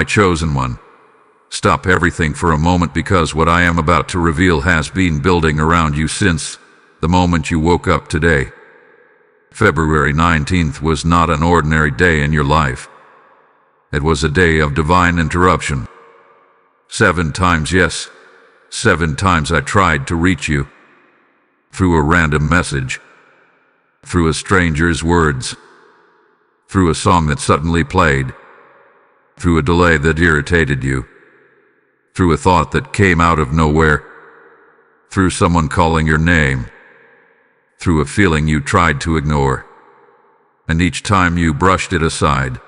My chosen one. Stop everything for a moment, because what I am about to reveal has been building around you since the moment you woke up today. February 19th was not an ordinary day in your life. It was a day of divine interruption. 7 times, yes, 7 times I tried to reach you. Through a random message. Through a stranger's words. Through a song that suddenly played. Through a delay that irritated you. Through a thought that came out of nowhere. Through someone calling your name. Through a feeling you tried to ignore. And each time you brushed it aside.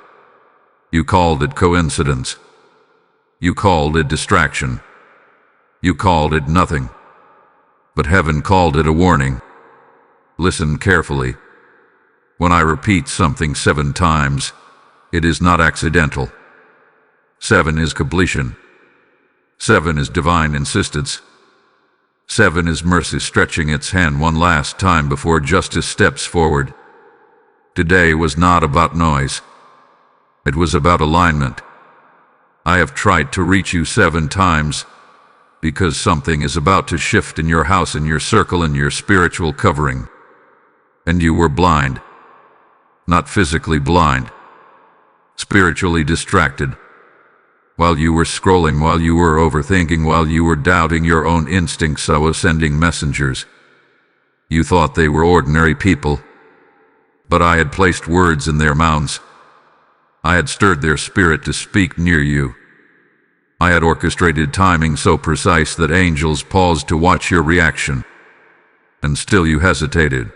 You called it coincidence. You called it distraction. You called it nothing. But heaven called it a warning. Listen carefully. When I repeat something 7 times, it is not accidental. 7 is completion. 7 is divine insistence. 7 is mercy stretching its hand one last time before justice steps forward. Today was not about noise. It was about alignment. I have tried to reach you 7 times because something is about to shift in your house, in your circle, in your spiritual covering. And you were blind. Not physically blind. Spiritually distracted. While you were scrolling, while you were overthinking, while you were doubting your own instincts, I was sending messengers. You thought they were ordinary people, but I had placed words in their mouths. I had stirred their spirit to speak near you. I had orchestrated timing so precise that angels paused to watch your reaction. And still you hesitated.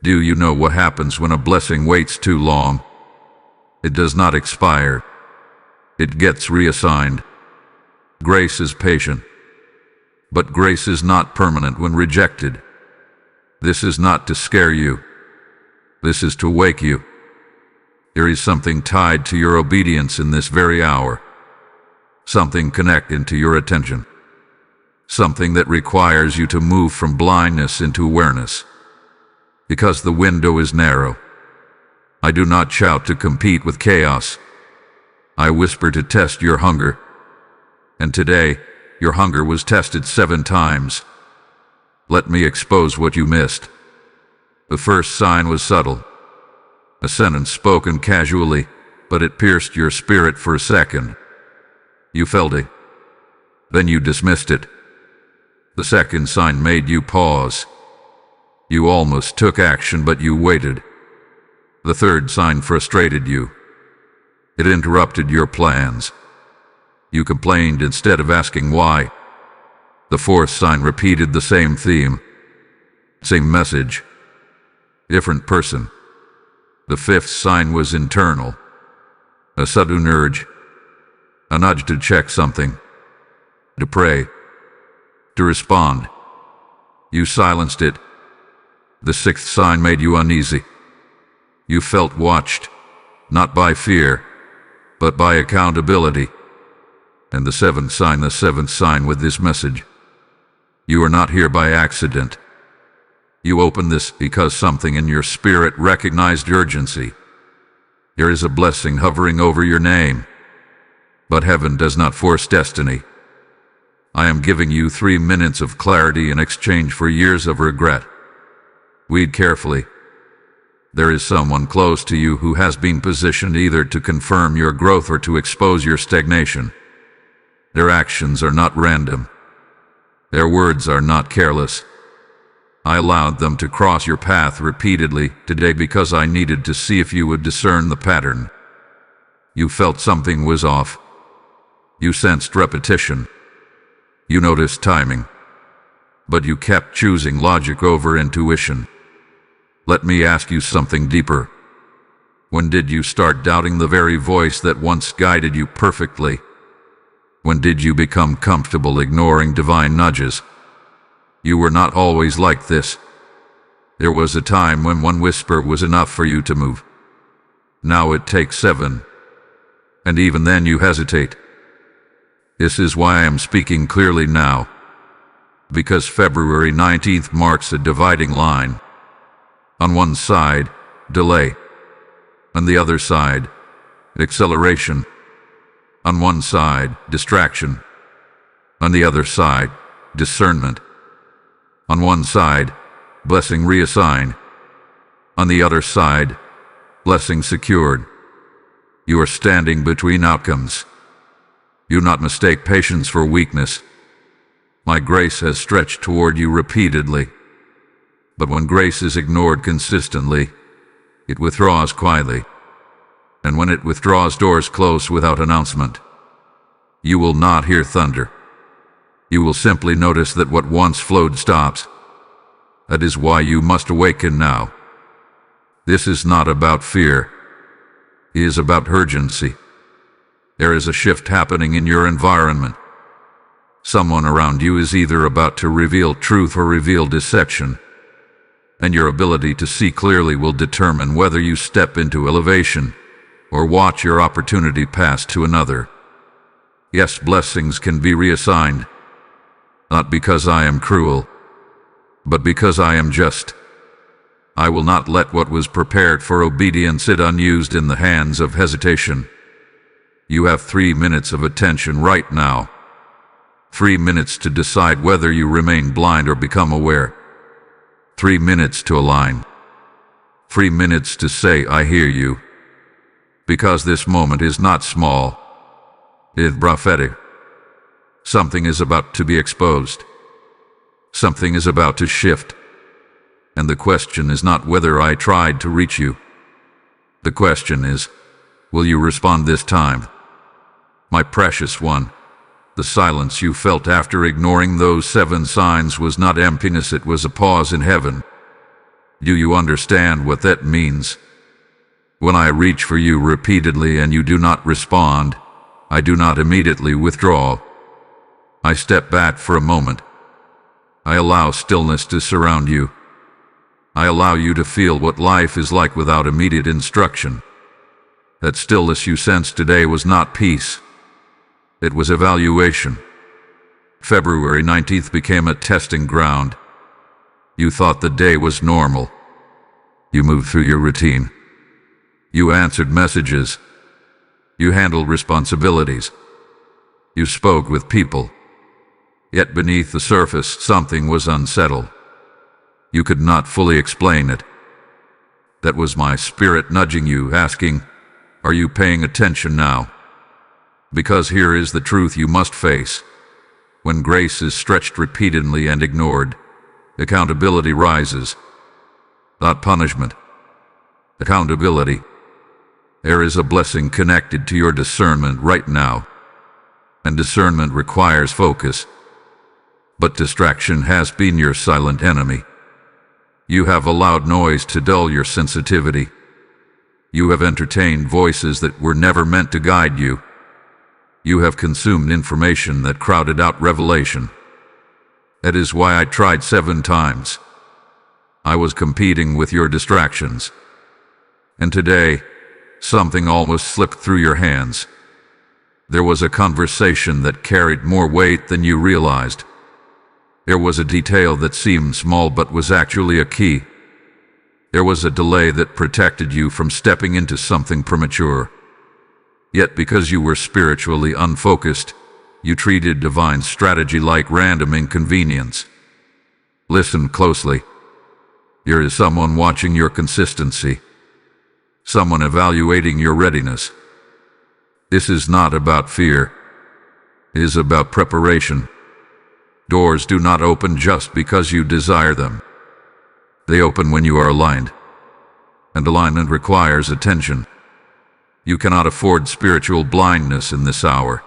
Do you know what happens when a blessing waits too long? It does not expire. It gets reassigned. Grace is patient. But grace is not permanent when rejected. This is not to scare you. This is to wake you. There is something tied to your obedience in this very hour. Something connected to your attention. Something that requires you to move from blindness into awareness. Because the window is narrow. I do not shout to compete with chaos. I whisper to test your hunger. And today, your hunger was tested 7 times. Let me expose what you missed. The first sign was subtle. A sentence spoken casually, but it pierced your spirit for a second. You felt it. Then you dismissed it. The second sign made you pause. You almost took action, but you waited. The third sign frustrated you. It interrupted your plans. You complained instead of asking why. The fourth sign repeated the same theme. Same message. Different person. The fifth sign was internal. A sudden urge. A nudge to check something. To pray. To respond. You silenced it. The sixth sign made you uneasy. You felt watched, not by fear, but by accountability. And the seventh sign with this message. You are not here by accident. You opened this because something in your spirit recognized urgency. There is a blessing hovering over your name. But heaven does not force destiny. I am giving you 3 minutes of clarity in exchange for years of regret. Weed carefully. There is someone close to you who has been positioned either to confirm your growth or to expose your stagnation. Their actions are not random. Their words are not careless. I allowed them to cross your path repeatedly today because I needed to see if you would discern the pattern. You felt something was off. You sensed repetition. You noticed timing. But you kept choosing logic over intuition. Let me ask you something deeper. When did you start doubting the very voice that once guided you perfectly? When did you become comfortable ignoring divine nudges? You were not always like this. There was a time when one whisper was enough for you to move. Now it takes 7. And even then you hesitate. This is why I am speaking clearly now. Because February 19th marks a dividing line. On one side, delay. On the other side, acceleration. On one side, distraction. On the other side, discernment. On one side, blessing reassigned. On the other side, blessing secured. You are standing between outcomes. Do not mistake patience for weakness. My grace has stretched toward you repeatedly. But when grace is ignored consistently, it withdraws quietly. And when it withdraws, doors close without announcement. You will not hear thunder. You will simply notice that what once flowed stops. That is why you must awaken now. This is not about fear. It is about urgency. There is a shift happening in your environment. Someone around you is either about to reveal truth or reveal deception. And your ability to see clearly will determine whether you step into elevation or watch your opportunity pass to another. Yes, blessings can be reassigned, not because I am cruel, but because I am just. I will not let what was prepared for obedience sit unused in the hands of hesitation. You have 3 minutes of attention right now. 3 minutes to decide whether you remain blind or become aware. 3 minutes to align. 3 minutes to say, I hear you. Because this moment is not small. It is prophetic. Something is about to be exposed. Something is about to shift. And the question is not whether I tried to reach you. The question is, will you respond this time? My precious one, the silence you felt after ignoring those 7 signs was not emptiness, it was a pause in heaven. Do you understand what that means? When I reach for you repeatedly and you do not respond, I do not immediately withdraw. I step back for a moment. I allow stillness to surround you. I allow you to feel what life is like without immediate instruction. That stillness you sensed today was not peace. It was evaluation. February 19th became a testing ground. You thought the day was normal. You moved through your routine. You answered messages. You handled responsibilities. You spoke with people. Yet beneath the surface, something was unsettled. You could not fully explain it. That was my spirit nudging you, asking, are you paying attention now? Because here is the truth you must face. When grace is stretched repeatedly and ignored, accountability rises. Not punishment. Accountability. There is a blessing connected to your discernment right now. And discernment requires focus. But distraction has been your silent enemy. You have allowed noise to dull your sensitivity. You have entertained voices that were never meant to guide you. You have consumed information that crowded out revelation. That is why I tried 7 times. I was competing with your distractions. And today, something almost slipped through your hands. There was a conversation that carried more weight than you realized. There was a detail that seemed small but was actually a key. There was a delay that protected you from stepping into something premature. Yet because you were spiritually unfocused, you treated divine strategy like random inconvenience. Listen closely. Here is someone watching your consistency. Someone evaluating your readiness. This is not about fear. It is about preparation. Doors do not open just because you desire them. They open when you are aligned. And alignment requires attention. You cannot afford spiritual blindness in this hour.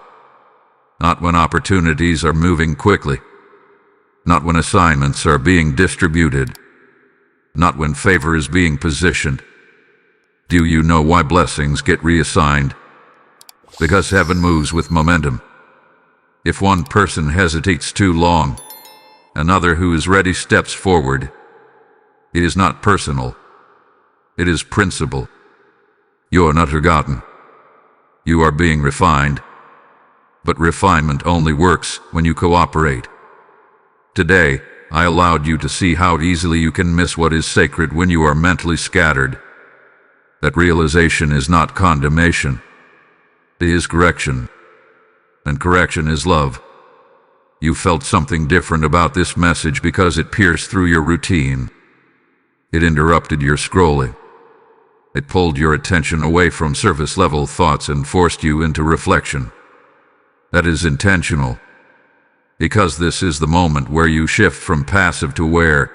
Not when opportunities are moving quickly. Not when assignments are being distributed. Not when favor is being positioned. Do you know why blessings get reassigned? Because heaven moves with momentum. If one person hesitates too long, another who is ready steps forward. It is not personal. It is principle. You are not forgotten. You are being refined. But refinement only works when you cooperate. Today, I allowed you to see how easily you can miss what is sacred when you are mentally scattered. That realization is not condemnation. It is correction. and correction is love. You felt something different about this message because it pierced through your routine. It interrupted your scrolling. It pulled your attention away from surface-level thoughts and forced you into reflection. That is intentional, because this is the moment where you shift from passive to aware.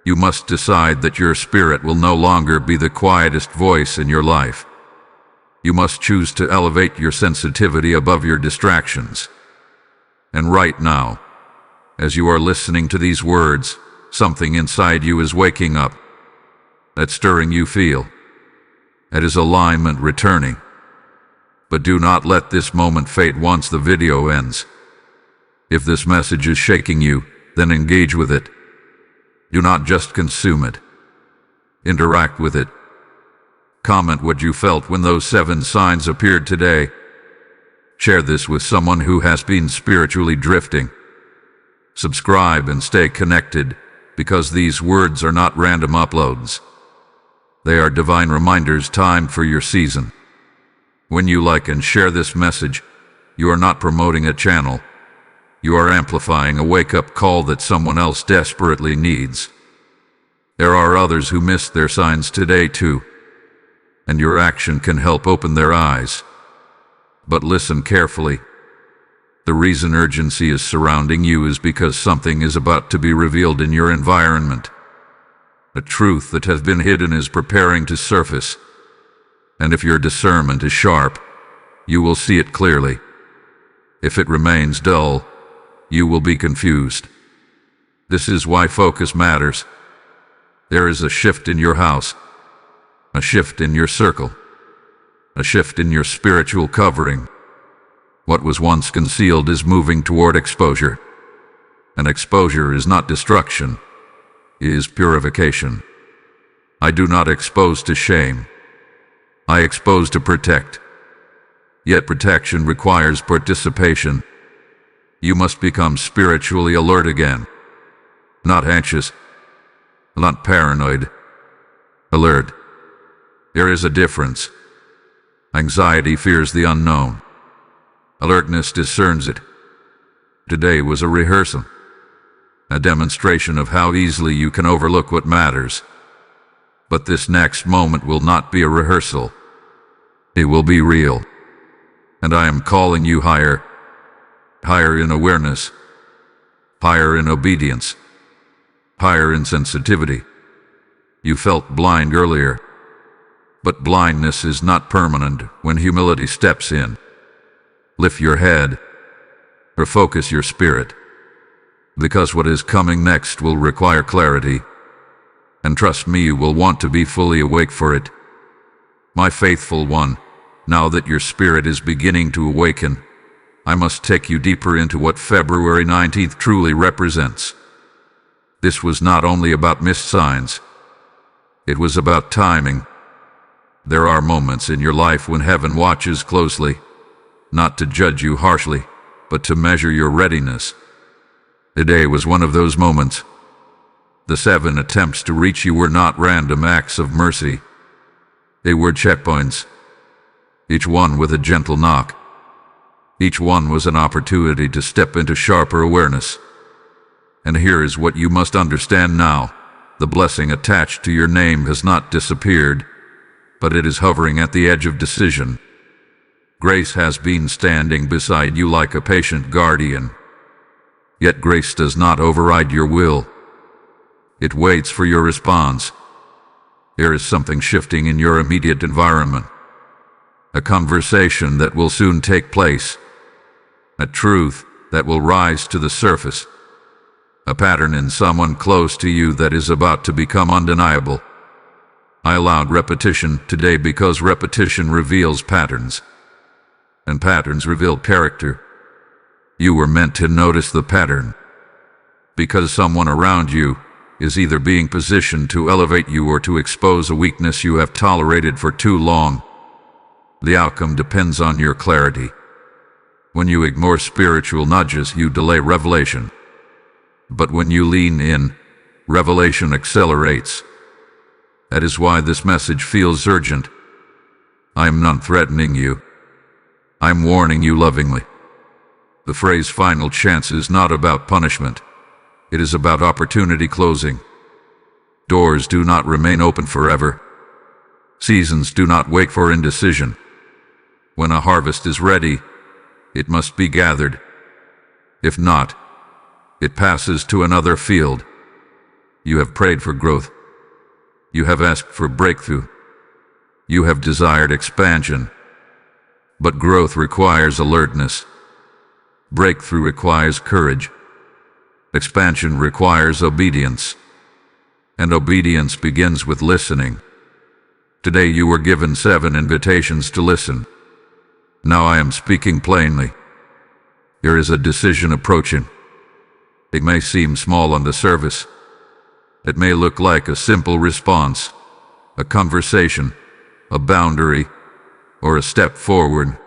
You must decide that your spirit will no longer be the quietest voice in your life. You must choose to elevate your sensitivity above your distractions. And right now, as you are listening to these words, something inside you is waking up. That stirring you feel. That is alignment returning. But do not let this moment fade once the video ends. If this message is shaking you, then engage with it. Do not just consume it. Interact with it. Comment what you felt when those 7 signs appeared today. Share this with someone who has been spiritually drifting. Subscribe and stay connected, because these words are not random uploads. They are divine reminders timed for your season. When you like and share this message, you are not promoting a channel. You are amplifying a wake-up call that someone else desperately needs. There are others who missed their signs today too, and your action can help open their eyes. But listen carefully. The reason urgency is surrounding you is because something is about to be revealed in your environment. A truth that has been hidden is preparing to surface. And if your discernment is sharp, you will see it clearly. If it remains dull, you will be confused. This is why focus matters. There is a shift in your house, a shift in your circle, a shift in your spiritual covering. What was once concealed is moving toward exposure. And exposure is not destruction, it is purification. I do not expose to shame. I expose to protect. Yet protection requires participation. You must become spiritually alert again. Not anxious, not paranoid. Alert. There is a difference. Anxiety fears the unknown. Alertness discerns it. Today was a rehearsal, a demonstration of how easily you can overlook what matters. But this next moment will not be a rehearsal. It will be real. And I am calling you higher. Higher in awareness. Higher in obedience. Higher in sensitivity. You felt blind earlier. But blindness is not permanent when humility steps in. Lift your head, or focus your spirit, because what is coming next will require clarity, and trust me, you will want to be fully awake for it. My faithful one, now that your spirit is beginning to awaken, I must take you deeper into what February 19th truly represents. This was not only about missed signs, it was about timing. There are moments in your life when heaven watches closely, not to judge you harshly, but to measure your readiness. Today was one of those moments. The 7 attempts to reach you were not random acts of mercy. They were checkpoints, each one with a gentle knock. Each one was an opportunity to step into sharper awareness. And here is what you must understand now. The blessing attached to your name has not disappeared, but it is hovering at the edge of decision. Grace has been standing beside you like a patient guardian. Yet grace does not override your will. It waits for your response. There is something shifting in your immediate environment. A conversation that will soon take place. A truth that will rise to the surface. A pattern in someone close to you that is about to become undeniable. I allowed repetition today because repetition reveals patterns. And patterns reveal character. You were meant to notice the pattern, because someone around you is either being positioned to elevate you or to expose a weakness you have tolerated for too long. The outcome depends on your clarity. When you ignore spiritual nudges, you delay revelation. But when you lean in, revelation accelerates. That is why this message feels urgent. I am not threatening you. I am warning you lovingly. The phrase final chance is not about punishment. It is about opportunity closing. Doors do not remain open forever. Seasons do not wait for indecision. When a harvest is ready, it must be gathered. If not, it passes to another field. You have prayed for growth. You have asked for breakthrough. You have desired expansion. But growth requires alertness. Breakthrough requires courage. Expansion requires obedience. And obedience begins with listening. Today you were given 7 invitations to listen. Now I am speaking plainly. There is a decision approaching. It may seem small on the surface. It may look like a simple response, a conversation, a boundary, or a step forward.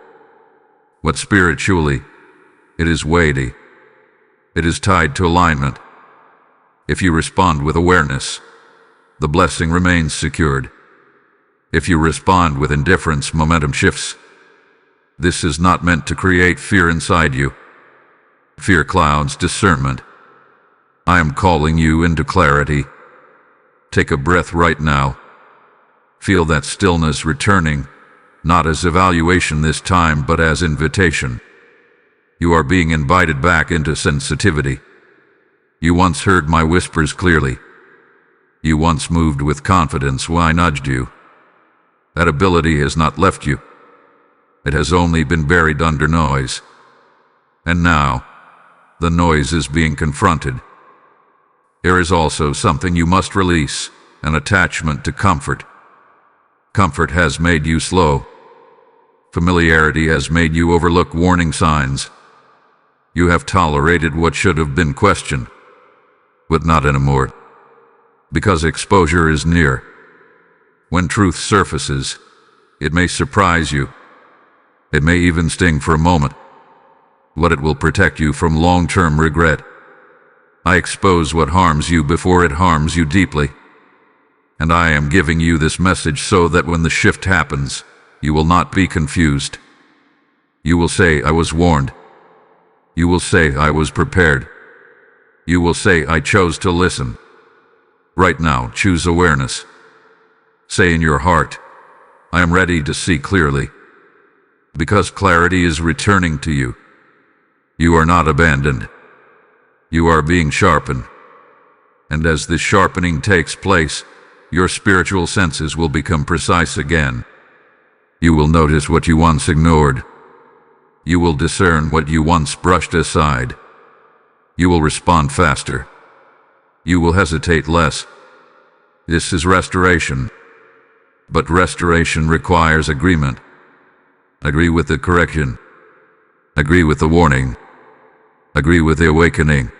But spiritually, it is weighty. It is tied to alignment. If you respond with awareness, the blessing remains secured. If you respond with indifference, momentum shifts. This is not meant to create fear inside you. Fear clouds discernment. I am calling you into clarity. Take a breath right now. Feel that stillness returning, not as evaluation this time, but as invitation. You are being invited back into sensitivity. You once heard my whispers clearly. You once moved with confidence when I nudged you. That ability has not left you. It has only been buried under noise. And now, the noise is being confronted. There is also something you must release, an attachment to comfort. Comfort has made you slow. Familiarity has made you overlook warning signs. You have tolerated what should have been questioned, but not anymore. Because exposure is near. When truth surfaces, it may surprise you. It may even sting for a moment, but it will protect you from long-term regret. I expose what harms you before it harms you deeply. And I am giving you this message so that when the shift happens, you will not be confused. You will say, I was warned. You will say, I was prepared. You will say, I chose to listen. Right now, choose awareness. Say in your heart, I am ready to see clearly. Because clarity is returning to you. You are not abandoned. You are being sharpened. And as this sharpening takes place, your spiritual senses will become precise again. You will notice what you once ignored. You will discern what you once brushed aside. You will respond faster. You will hesitate less. This is restoration. But restoration requires agreement. Agree with the correction. Agree with the warning. Agree with the awakening.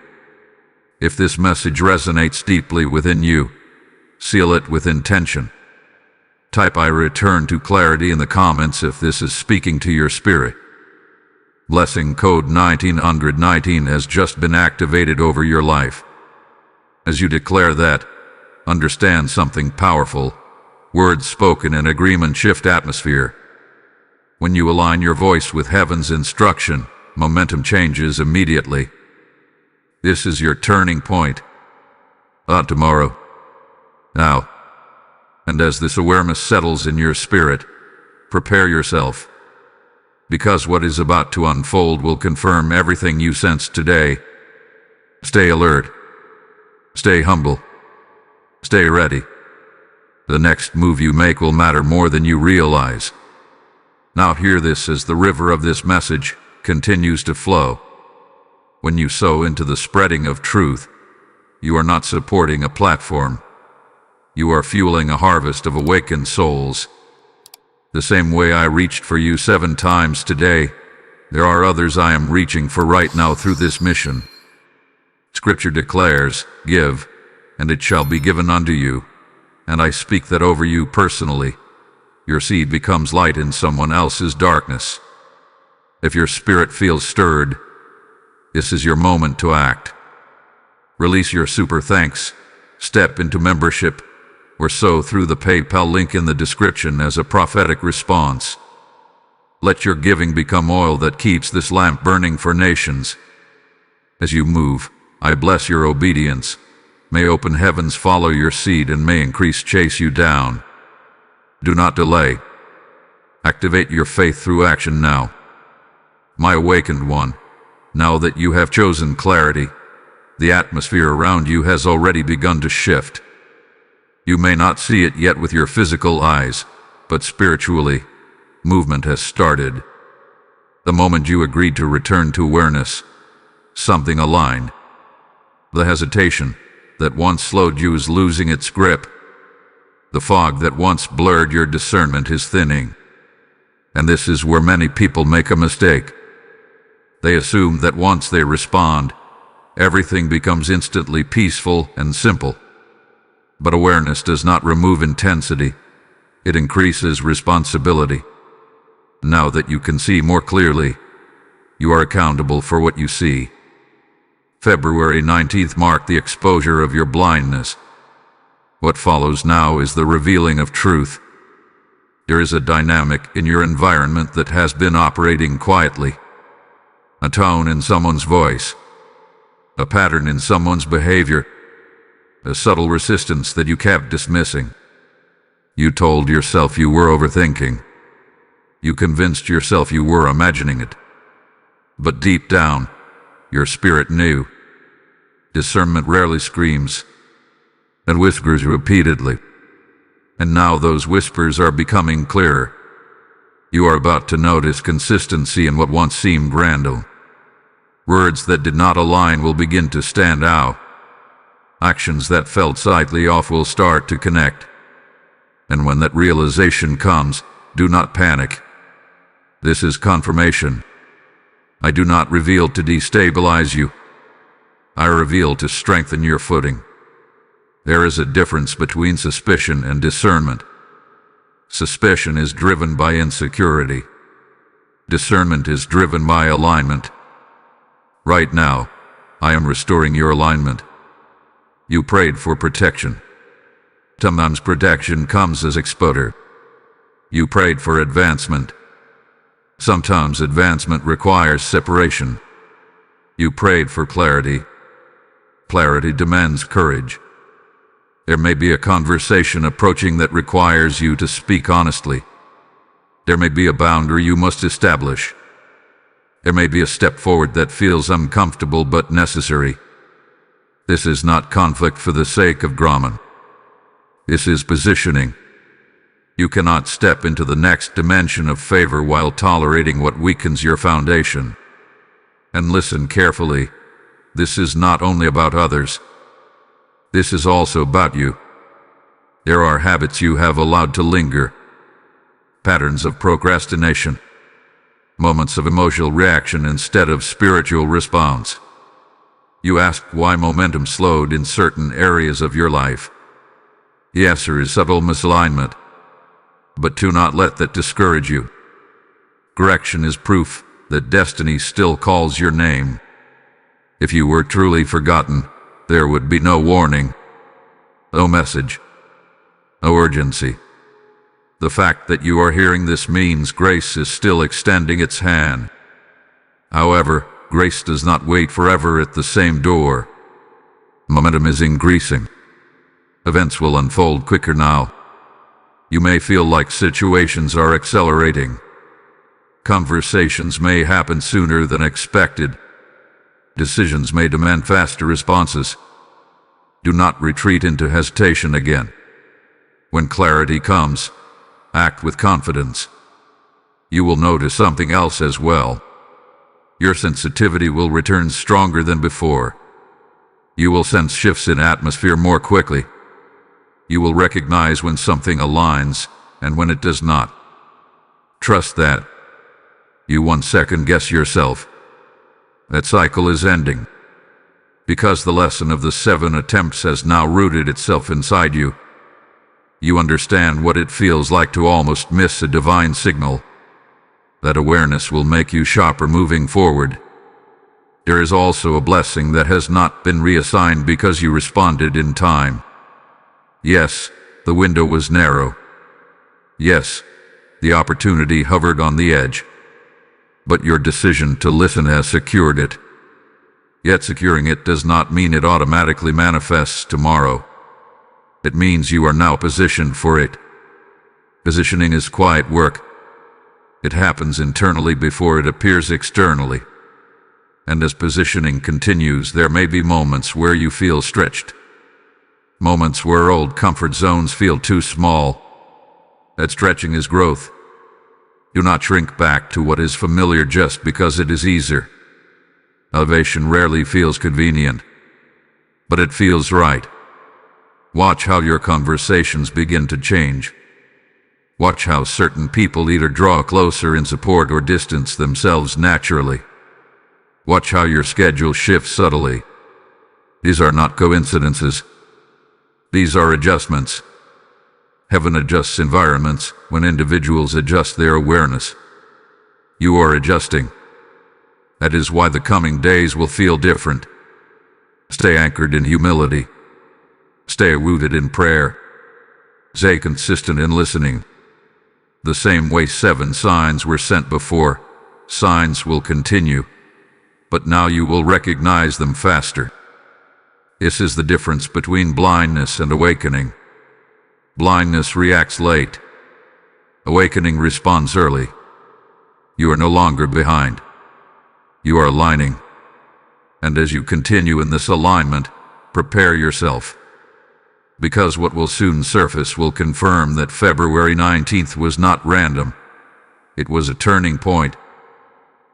If this message resonates deeply within you, seal it with intention. Type I return to clarity in the comments if this is speaking to your spirit. Blessing code 1919 has just been activated over your life. As you declare that, understand something powerful. Words spoken in agreement shift atmosphere. When you align your voice with heaven's instruction, momentum changes immediately. This is your turning point. Tomorrow. Now. And as this awareness settles in your spirit, prepare yourself. Because what is about to unfold will confirm everything you sense today. Stay alert. Stay humble. Stay ready. The next move you make will matter more than you realize. Now hear this as the river of this message continues to flow. When you sow into the spreading of truth, you are not supporting a platform. You are fueling a harvest of awakened souls. The same way I reached for you 7 times today, there are others I am reaching for right now through this mission. Scripture declares, give, and it shall be given unto you. And I speak that over you personally. Your seed becomes light in someone else's darkness. If your spirit feels stirred, this is your moment to act. Release your super thanks, step into membership, or sow through the PayPal link in the description as a prophetic response. Let your giving become oil that keeps this lamp burning for nations. As you move, I bless your obedience. May open heavens follow your seed and may increase chase you down. Do not delay. Activate your faith through action now. My awakened one, now that you have chosen clarity, the atmosphere around you has already begun to shift. You may not see it yet with your physical eyes, but spiritually, movement has started. The moment you agreed to return to awareness, something aligned. The hesitation that once slowed you is losing its grip. The fog that once blurred your discernment is thinning. And this is where many people make a mistake. They assume that once they respond, everything becomes instantly peaceful and simple. But awareness does not remove intensity. It increases responsibility. Now that you can see more clearly, you are accountable for what you see. February 19th marked the exposure of your blindness. What follows now is the revealing of truth. There is a dynamic in your environment that has been operating quietly. A tone in someone's voice. A pattern in someone's behavior. A subtle resistance that you kept dismissing. You told yourself you were overthinking. You convinced yourself you were imagining it. But deep down, your spirit knew. Discernment rarely screams, and whispers repeatedly. And now those whispers are becoming clearer. You are about to notice consistency in what once seemed random. Words that did not align will begin to stand out. Actions that felt slightly off will start to connect. And when that realization comes, do not panic. This is confirmation. I do not reveal to destabilize you. I reveal to strengthen your footing. There is a difference between suspicion and discernment. Suspicion is driven by insecurity. Discernment is driven by alignment. Right now, I am restoring your alignment. You prayed for protection. Sometimes protection comes as exposure. You prayed for advancement. Sometimes advancement requires separation. You prayed for clarity. Clarity demands courage. There may be a conversation approaching that requires you to speak honestly. There may be a boundary you must establish. There may be a step forward that feels uncomfortable but necessary. This is not conflict for the sake of drama. This is positioning. You cannot step into the next dimension of favor while tolerating what weakens your foundation. And listen carefully. This is not only about others. This is also about you. There are habits you have allowed to linger. Patterns of procrastination. Moments of emotional reaction instead of spiritual response. You asked why momentum slowed in certain areas of your life. The answer is subtle misalignment. But do not let that discourage you. Correction is proof that destiny still calls your name. If you were truly forgotten, there would be no warning, no message, no urgency. The fact that you are hearing this means grace is still extending its hand. However, grace does not wait forever at the same door. Momentum is increasing. Events will unfold quicker now. You may feel like situations are accelerating. Conversations may happen sooner than expected. Decisions may demand faster responses. Do not retreat into hesitation again. When clarity comes, act with confidence. You will notice something else as well. Your sensitivity will return stronger than before. You will sense shifts in atmosphere more quickly. You will recognize when something aligns and when it does not. Trust that. You once second-guess yourself. That cycle is ending. Because the lesson of the 7 attempts has now rooted itself inside you. You understand what it feels like to almost miss a divine signal. That awareness will make you sharper moving forward. There is also a blessing that has not been reassigned because you responded in time. Yes, the window was narrow. Yes, the opportunity hovered on the edge. but your decision to listen has secured it. Yet securing it does not mean it automatically manifests tomorrow. It means you are now positioned for it. Positioning is quiet work. It happens internally before it appears externally. And as positioning continues, there may be moments where you feel stretched. Moments where old comfort zones feel too small. That stretching is growth. Do not shrink back to what is familiar just because it is easier. Elevation rarely feels convenient, but it feels right. Watch how your conversations begin to change. Watch how certain people either draw closer in support or distance themselves naturally. Watch how your schedule shifts subtly. These are not coincidences. These are adjustments. Heaven adjusts environments when individuals adjust their awareness. You are adjusting. That is why the coming days will feel different. Stay anchored in humility. Stay rooted in prayer. Stay consistent in listening. The same way 7 signs were sent before, signs will continue, but now you will recognize them faster. This is the difference between blindness and awakening. Blindness reacts late. Awakening responds early. You are no longer behind. You are aligning. And as you continue in this alignment, prepare yourself. Because what will soon surface will confirm that February 19th was not random. It was a turning point.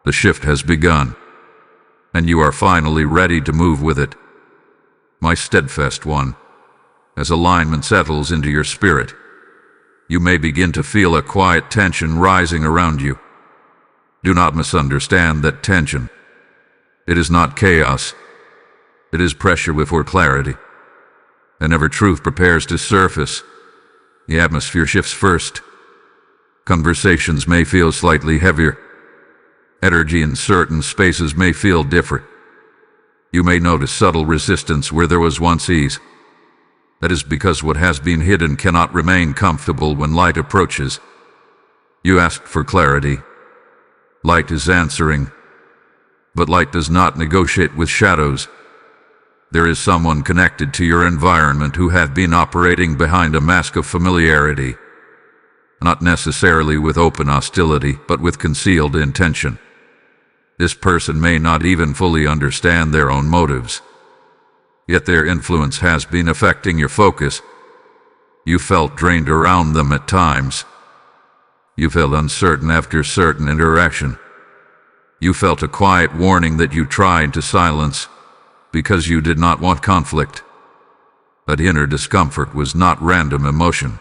The shift has begun. And you are finally ready to move with it. My steadfast one, as alignment settles into your spirit, you may begin to feel a quiet tension rising around you. Do not misunderstand that tension. It is not chaos. It is pressure before clarity. Whenever truth prepares to surface, the atmosphere shifts first. Conversations may feel slightly heavier. Energy in certain spaces may feel different. You may notice subtle resistance where there was once ease. That is because what has been hidden cannot remain comfortable when light approaches. You asked for clarity. Light is answering. But light does not negotiate with shadows. There is someone connected to your environment who have been operating behind a mask of familiarity. Not necessarily with open hostility, but with concealed intention. This person may not even fully understand their own motives. Yet their influence has been affecting your focus. You felt drained around them at times. You felt uncertain after certain interaction. You felt a quiet warning that you tried to silence because you did not want conflict. That inner discomfort was not random emotion.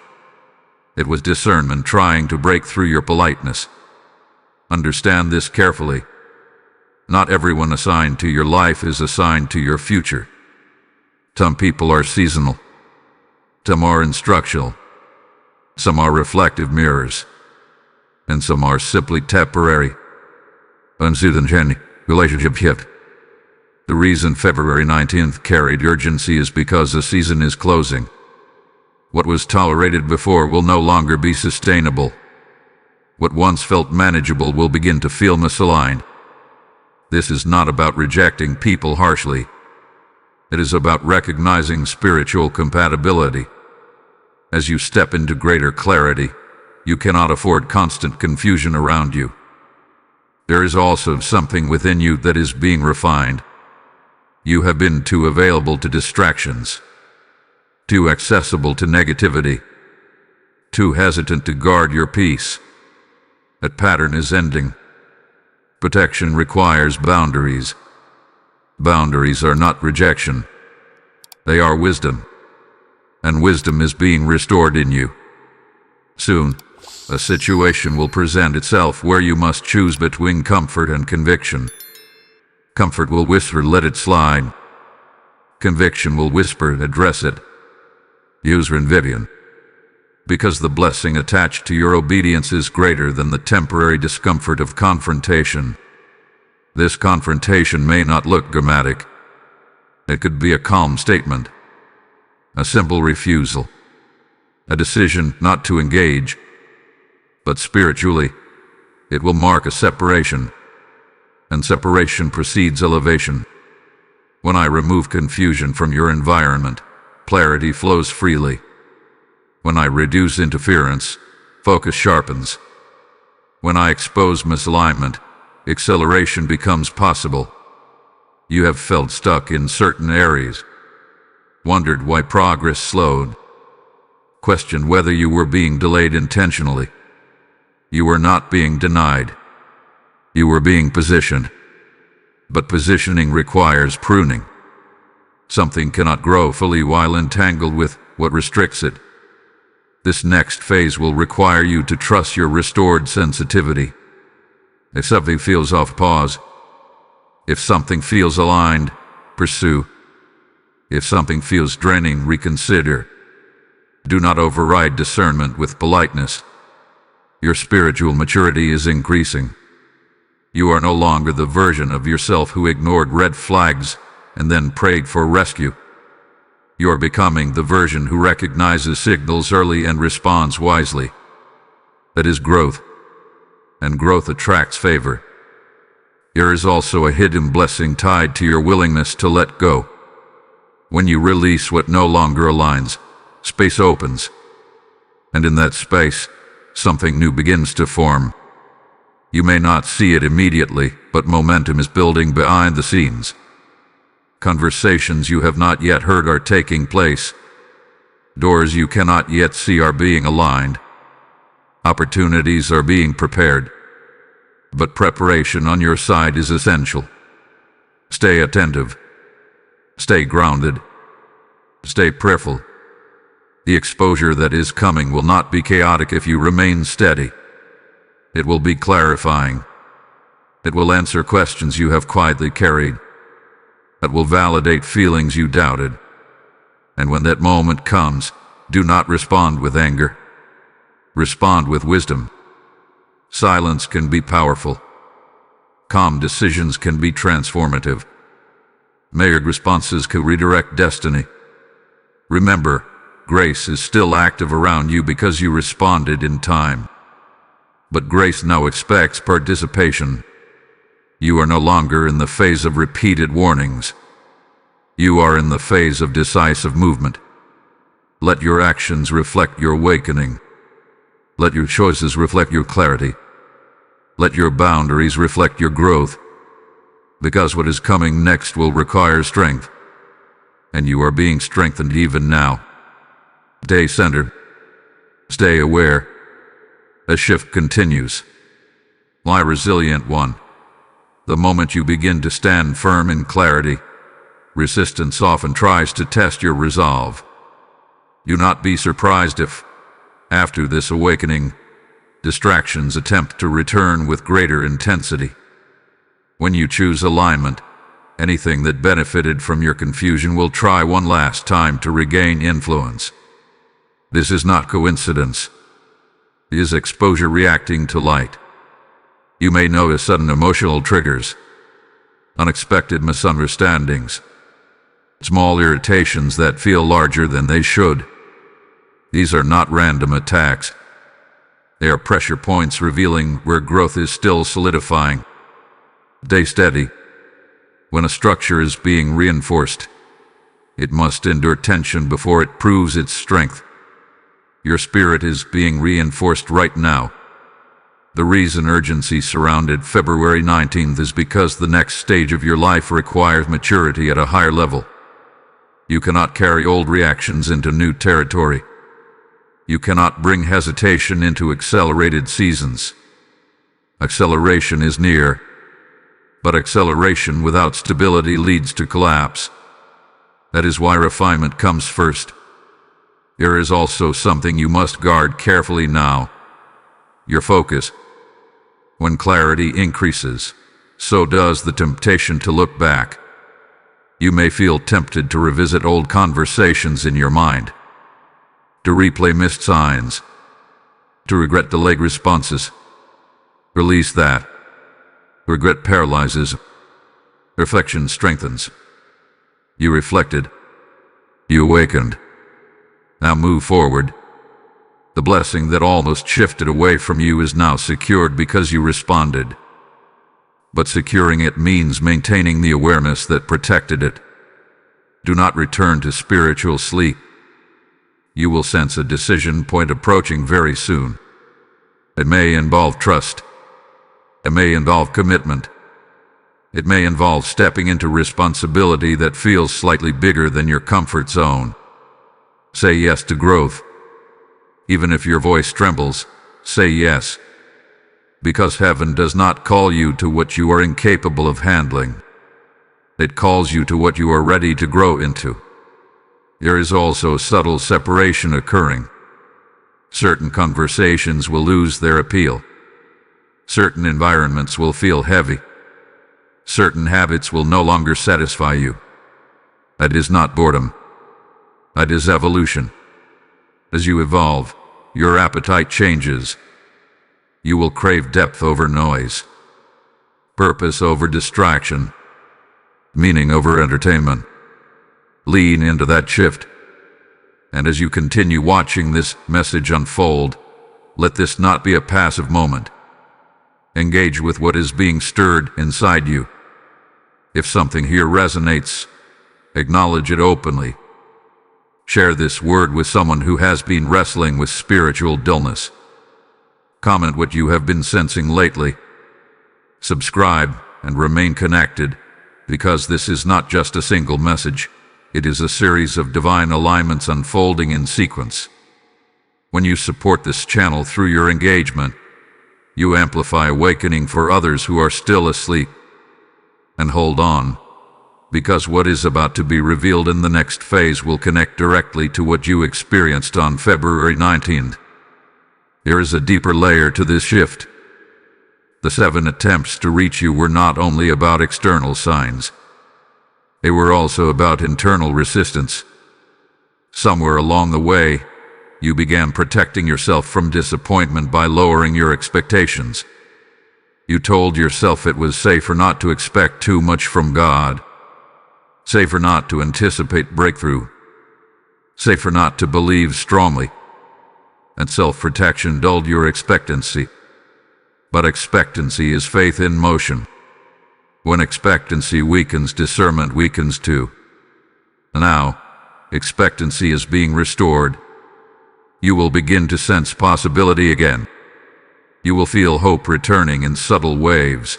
It was discernment trying to break through your politeness. Understand this carefully. Not everyone assigned to your life is assigned to your future. Some people are seasonal. Some are instructional. Some are reflective mirrors. And some are simply temporary. Unsuited relationship shift. The reason February 19th carried urgency is because the season is closing. What was tolerated before will no longer be sustainable. What once felt manageable will begin to feel misaligned. This is not about rejecting people harshly. It is about recognizing spiritual compatibility. As you step into greater clarity, you cannot afford constant confusion around you. There is also something within you that is being refined. You have been too available to distractions, too accessible to negativity, too hesitant to guard your peace. That pattern is ending. Protection requires boundaries. Boundaries are not rejection. They are wisdom. And wisdom is being restored in you. Soon, a situation will present itself where you must choose between comfort and conviction. Comfort will whisper, let it slide. Conviction will whisper, address it. User and Vivian. Because the blessing attached to your obedience is greater than the temporary discomfort of confrontation. This confrontation may not look dramatic. It could be a calm statement, a simple refusal, a decision not to engage. But spiritually, it will mark a separation, and separation precedes elevation. When I remove confusion from your environment, clarity flows freely. When I reduce interference, focus sharpens. When I expose misalignment, acceleration becomes possible. You have felt stuck in certain areas, wondered why progress slowed, questioned whether you were being delayed intentionally. You were not being denied. You were being positioned. But positioning requires pruning. Something cannot grow fully while entangled with what restricts it. This next phase will require you to trust your restored sensitivity. If something feels off, pause. If something feels aligned, pursue. If something feels draining, reconsider. Do not override discernment with politeness. Your spiritual maturity is increasing. You are no longer the version of yourself who ignored red flags and then prayed for rescue. You are becoming the version who recognizes signals early and responds wisely. That is growth, and growth attracts favor. There is also a hidden blessing tied to your willingness to let go. When you release what no longer aligns, space opens, and in that space, something new begins to form. You may not see it immediately, but momentum is building behind the scenes. Conversations you have not yet heard are taking place. Doors you cannot yet see are being aligned. Opportunities are being prepared. But preparation on your side is essential. Stay attentive. Stay grounded. Stay prayerful. The exposure that is coming will not be chaotic if you remain steady. It will be clarifying. It will answer questions you have quietly carried. It will validate feelings you doubted. And when that moment comes, do not respond with anger. Respond with wisdom. Silence can be powerful. Calm decisions can be transformative. Measured responses can redirect destiny. Remember, grace is still active around you because you responded in time. But grace now expects participation. You are no longer in the phase of repeated warnings. You are in the phase of decisive movement. Let your actions reflect your awakening. Let your choices reflect your clarity. Let your boundaries reflect your growth. Because what is coming next will require strength. And you are being strengthened even now. Stay centered. Stay aware. A shift continues. My resilient one. The moment you begin to stand firm in clarity, resistance often tries to test your resolve. Do not be surprised if, after this awakening, distractions attempt to return with greater intensity. When you choose alignment, anything that benefited from your confusion will try one last time to regain influence. This is not coincidence. It is exposure reacting to light. You may notice sudden emotional triggers, unexpected misunderstandings, small irritations that feel larger than they should. These are not random attacks. They are pressure points revealing where growth is still solidifying. Stay steady. When a structure is being reinforced, it must endure tension before it proves its strength. Your spirit is being reinforced right now. The reason urgency surrounded February 19th is because the next stage of your life requires maturity at a higher level. You cannot carry old reactions into new territory. You cannot bring hesitation into accelerated seasons. Acceleration is near, but acceleration without stability leads to collapse. That is why refinement comes first. There is also something you must guard carefully now. Your focus. When clarity increases, so does the temptation to look back. You may feel tempted to revisit old conversations in your mind, to replay missed signs, to regret delayed responses. Release that. Regret paralyzes. Reflection strengthens. You reflected. You awakened. Now move forward. The blessing that almost shifted away from you is now secured because you responded. but securing it means maintaining the awareness that protected it. Do not return to spiritual sleep. You will sense a decision point approaching very soon. It may involve trust. It may involve commitment. It may involve stepping into responsibility that feels slightly bigger than your comfort zone. Say yes to growth. Even if your voice trembles, say yes. Because heaven does not call you to what you are incapable of handling. It calls you to what you are ready to grow into. There is also subtle separation occurring. Certain conversations will lose their appeal. Certain environments will feel heavy. Certain habits will no longer satisfy you. That is not boredom. That is evolution. As you evolve, your appetite changes. You will crave depth over noise, purpose over distraction, meaning over entertainment. Lean into that shift. And as you continue watching this message unfold, let this not be a passive moment. Engage with what is being stirred inside you. If something here resonates, acknowledge it openly. Share this word with someone who has been wrestling with spiritual dullness. Comment what you have been sensing lately. Subscribe and remain connected, because this is not just a single message. It is a series of divine alignments unfolding in sequence. When you support this channel through your engagement, you amplify awakening for others who are still asleep. And hold on, because what is about to be revealed in the next phase will connect directly to what you experienced on February 19th. There is a deeper layer to this shift. The 7 attempts to reach you were not only about external signs. They were also about internal resistance. Somewhere along the way, you began protecting yourself from disappointment by lowering your expectations. You told yourself it was safer not to expect too much from God. Safer not to anticipate breakthrough. Safer not to believe strongly. And self-protection dulled your expectancy. But expectancy is faith in motion. When expectancy weakens, discernment weakens too. Now, expectancy is being restored. You will begin to sense possibility again. You will feel hope returning in subtle waves.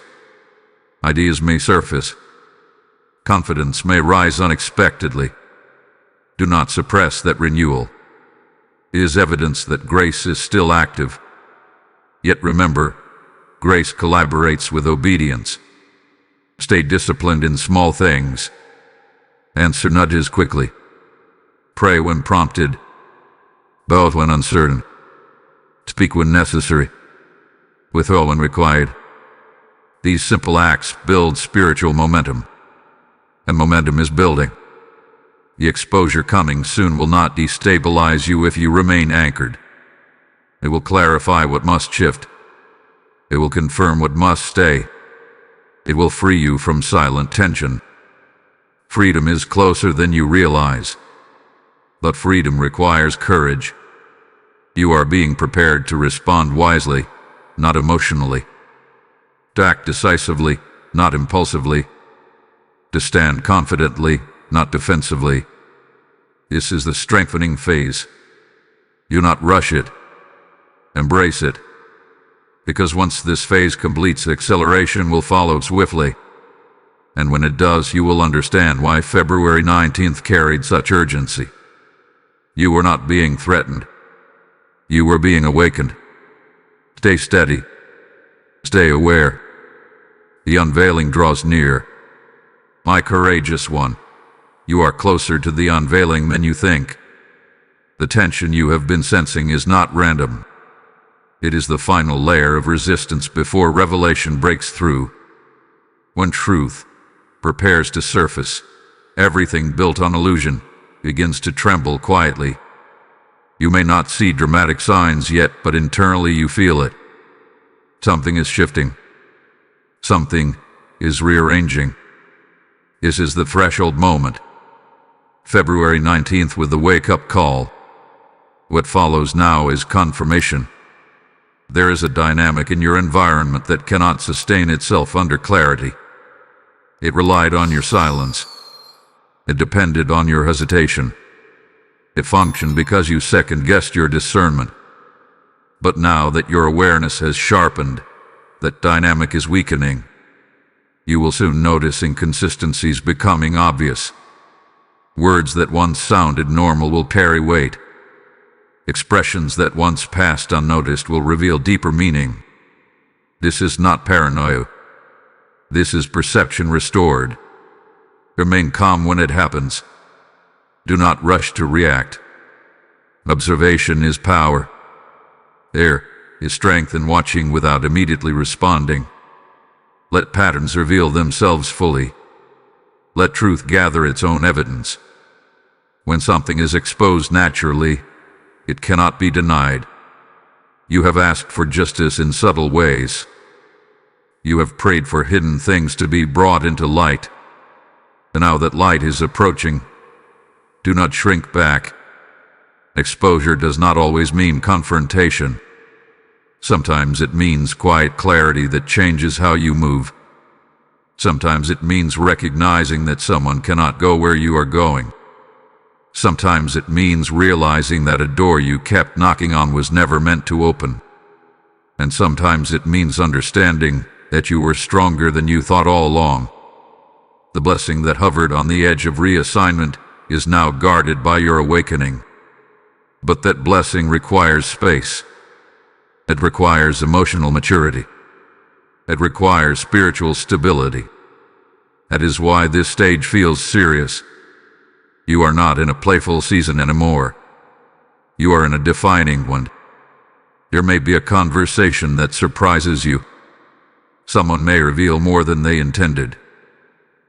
Ideas may surface. Confidence may rise unexpectedly. Do not suppress that renewal. It is evidence that grace is still active. Yet remember, grace collaborates with obedience. Stay disciplined in small things. Answer nudges quickly. Pray when prompted. Bow when uncertain. Speak when necessary. Withdraw when required. These simple acts build spiritual momentum. And momentum is building. The exposure coming soon will not destabilize you if you remain anchored. It will clarify what must shift. It will confirm what must stay. It will free you from silent tension. Freedom is closer than you realize. But freedom requires courage. You are being prepared to respond wisely, not emotionally. To act decisively, not impulsively. To stand confidently, not defensively. This is the strengthening phase. Do not rush it. Embrace it. Because once this phase completes, acceleration will follow swiftly. And when it does, you will understand why February 19th carried such urgency. You were not being threatened. You were being awakened. Stay steady. Stay aware. The unveiling draws near. My courageous one, you are closer to the unveiling than you think. The tension you have been sensing is not random. It is the final layer of resistance before revelation breaks through. When truth prepares to surface, everything built on illusion begins to tremble quietly. You may not see dramatic signs yet, but internally you feel it. Something is shifting. Something is rearranging. This is the threshold moment. February 19th with the wake-up call. What follows now is confirmation. There is a dynamic in your environment that cannot sustain itself under clarity. It relied on your silence. It depended on your hesitation. It functioned because you second-guessed your discernment. But now that your awareness has sharpened, that dynamic is weakening. You will soon notice inconsistencies becoming obvious. Words that once sounded normal will carry weight. Expressions that once passed unnoticed will reveal deeper meaning. This is not paranoia. This is perception restored. Remain calm when it happens. Do not rush to react. Observation is power. There is strength in watching without immediately responding. Let patterns reveal themselves fully. Let truth gather its own evidence. When something is exposed naturally, it cannot be denied. You have asked for justice in subtle ways. You have prayed for hidden things to be brought into light. And now that light is approaching, do not shrink back. Exposure does not always mean confrontation. Sometimes it means quiet clarity that changes how you move. Sometimes it means recognizing that someone cannot go where you are going. Sometimes it means realizing that a door you kept knocking on was never meant to open. And sometimes it means understanding that you were stronger than you thought all along. The blessing that hovered on the edge of reassignment is now guarded by your awakening. But that blessing requires space. It requires emotional maturity. It requires spiritual stability. That is why this stage feels serious. You are not in a playful season anymore. You are in a defining one. There may be a conversation that surprises you. Someone may reveal more than they intended.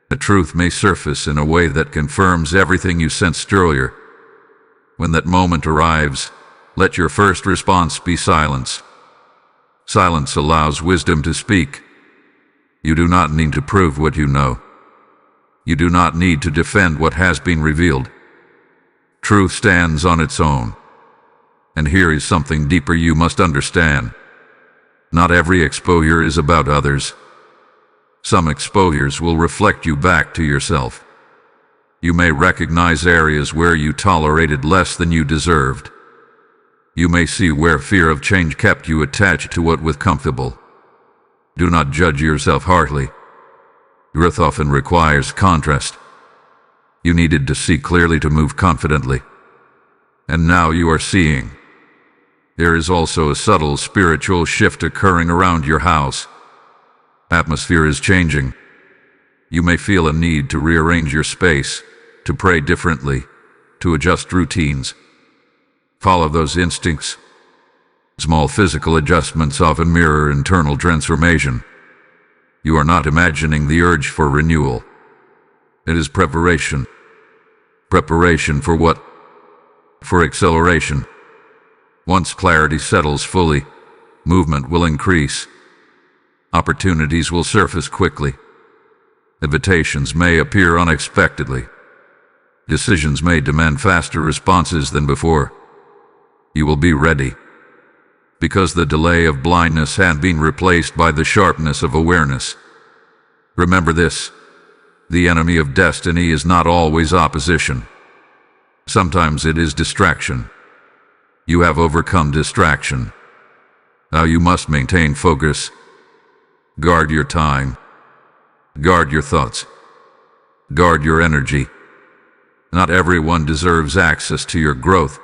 The truth may surface in a way that confirms everything you sensed earlier. When that moment arrives, let your first response be silence. Silence allows wisdom to speak. You do not need to prove what you know. You do not need to defend what has been revealed. Truth stands on its own. And here is something deeper you must understand. Not every exposure is about others. Some exposures will reflect you back to yourself. You may recognize areas where you tolerated less than you deserved. You may see where fear of change kept you attached to what was comfortable. Do not judge yourself harshly. Growth often requires contrast. You needed to see clearly to move confidently. And now you are seeing. There is also a subtle spiritual shift occurring around your house. Atmosphere is changing. You may feel a need to rearrange your space, to pray differently, to adjust routines. Follow those instincts. Small physical adjustments often mirror internal transformation. You are not imagining the urge for renewal. It is preparation. Preparation for what? For acceleration. Once clarity settles fully, movement will increase. Opportunities will surface quickly. Invitations may appear unexpectedly. Decisions may demand faster responses than before. You will be ready. Because the delay of blindness had been replaced by the sharpness of awareness. Remember this. The enemy of destiny is not always opposition. Sometimes it is distraction. You have overcome distraction. Now you must maintain focus. Guard your time. Guard your thoughts. Guard your energy. Not everyone deserves access to your growth.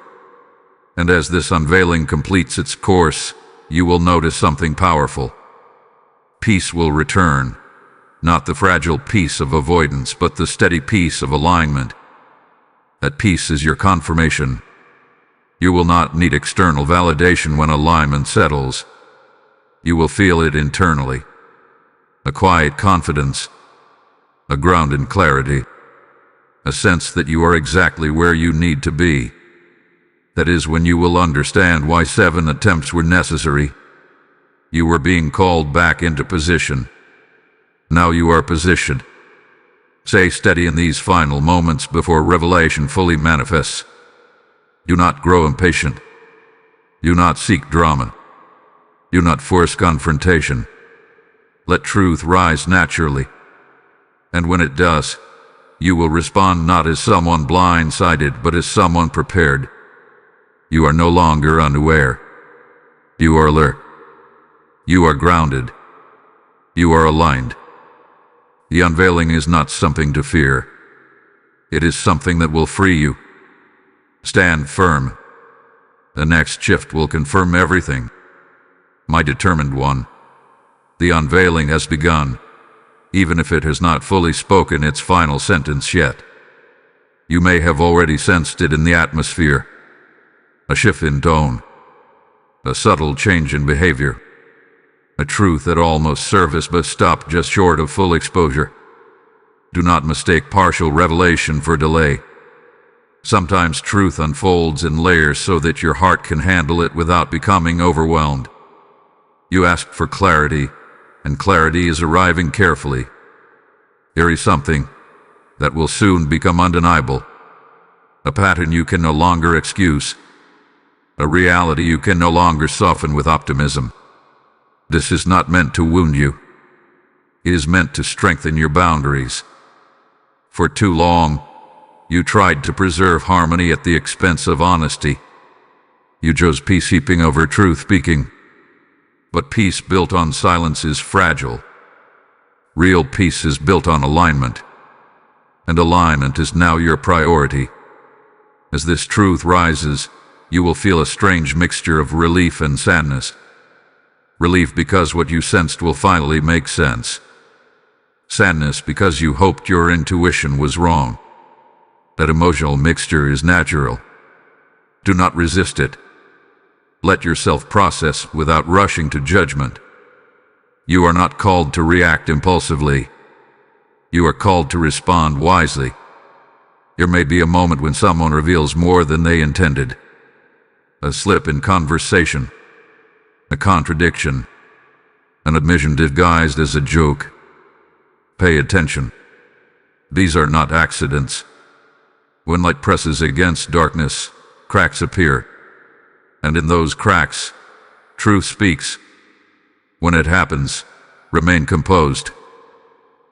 And as this unveiling completes its course, you will notice something powerful. Peace will return. Not the fragile peace of avoidance, but the steady peace of alignment. That peace is your confirmation. You will not need external validation when alignment settles. You will feel it internally. A quiet confidence. A grounded clarity. A sense that you are exactly where you need to be. That is when you will understand why 7 attempts were necessary. You were being called back into position. Now you are positioned. Stay steady in these final moments before revelation fully manifests. Do not grow impatient. Do not seek drama. Do not force confrontation. Let truth rise naturally. And when it does, you will respond not as someone blindsided, but as someone prepared. You are no longer unaware. You are alert. You are grounded. You are aligned. The unveiling is not something to fear. It is something that will free you. Stand firm. The next shift will confirm everything. My determined one. The unveiling has begun, even if it has not fully spoken its final sentence yet. You may have already sensed it in the atmosphere. A shift in tone. A subtle change in behavior. A truth at almost surface but stopped just short of full exposure. Do not mistake partial revelation for delay. Sometimes truth unfolds in layers so that your heart can handle it without becoming overwhelmed. You asked for clarity, and clarity is arriving carefully. There is something that will soon become undeniable. A pattern you can no longer excuse. A reality you can no longer soften with optimism. This is not meant to wound you. It is meant to strengthen your boundaries. For too long, you tried to preserve harmony at the expense of honesty. You chose peacekeeping over truth-speaking. But peace built on silence is fragile. Real peace is built on alignment. And alignment is now your priority. As this truth rises, you will feel a strange mixture of relief and sadness. Relief because what you sensed will finally make sense. Sadness because you hoped your intuition was wrong. That emotional mixture is natural. Do not resist it. Let yourself process without rushing to judgment. You are not called to react impulsively. You are called to respond wisely. There may be a moment when someone reveals more than they intended. A slip in conversation. A contradiction. An admission disguised as a joke. Pay attention. These are not accidents. When light presses against darkness, cracks appear. And in those cracks, truth speaks. When it happens, remain composed.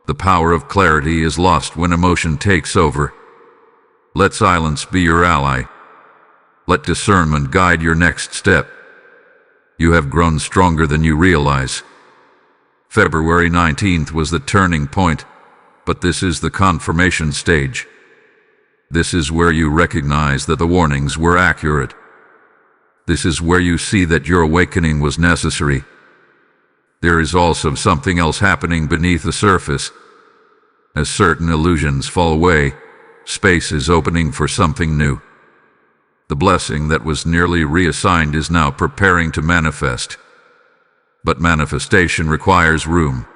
The power of clarity is lost when emotion takes over. Let silence be your ally. Let discernment guide your next step. You have grown stronger than you realize. February 19th was the turning point, but this is the confirmation stage. This is where you recognize that the warnings were accurate. This is where you see that your awakening was necessary. There is also something else happening beneath the surface. As certain illusions fall away, space is opening for something new. The blessing that was nearly reassigned is now preparing to manifest. But manifestation requires room.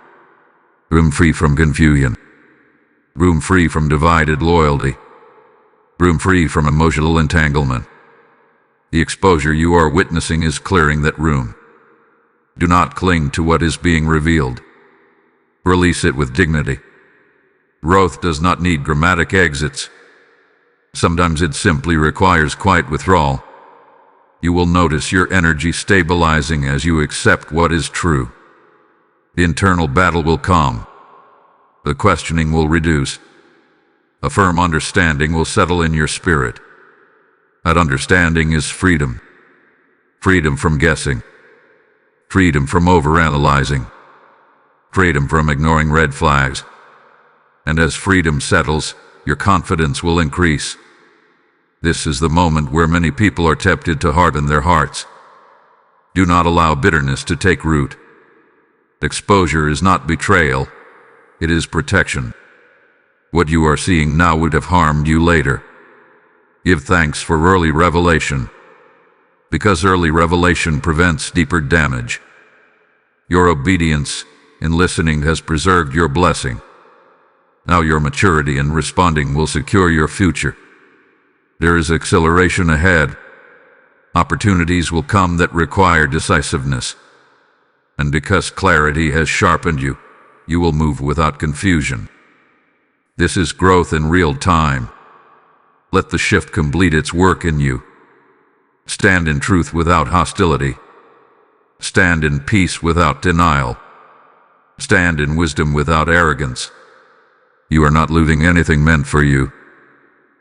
Room free from confusion. Room free from divided loyalty. Room free from emotional entanglement. The exposure you are witnessing is clearing that room. Do not cling to what is being revealed. Release it with dignity. Growth does not need dramatic exits. Sometimes it simply requires quiet withdrawal. You will notice your energy stabilizing as you accept what is true. The internal battle will calm. The questioning will reduce. A firm understanding will settle in your spirit. That understanding is freedom. Freedom from guessing. Freedom from overanalyzing. Freedom from ignoring red flags. And as freedom settles, your confidence will increase. This is the moment where many people are tempted to harden their hearts. Do not allow bitterness to take root. Exposure is not betrayal. It is protection. What you are seeing now would have harmed you later. Give thanks for early revelation, because early revelation prevents deeper damage. Your obedience in listening has preserved your blessing. Now your maturity in responding will secure your future. There is acceleration ahead. Opportunities will come that require decisiveness. And because clarity has sharpened you, you will move without confusion. This is growth in real time. Let the shift complete its work in you. Stand in truth without hostility. Stand in peace without denial. Stand in wisdom without arrogance. You are not losing anything meant for you.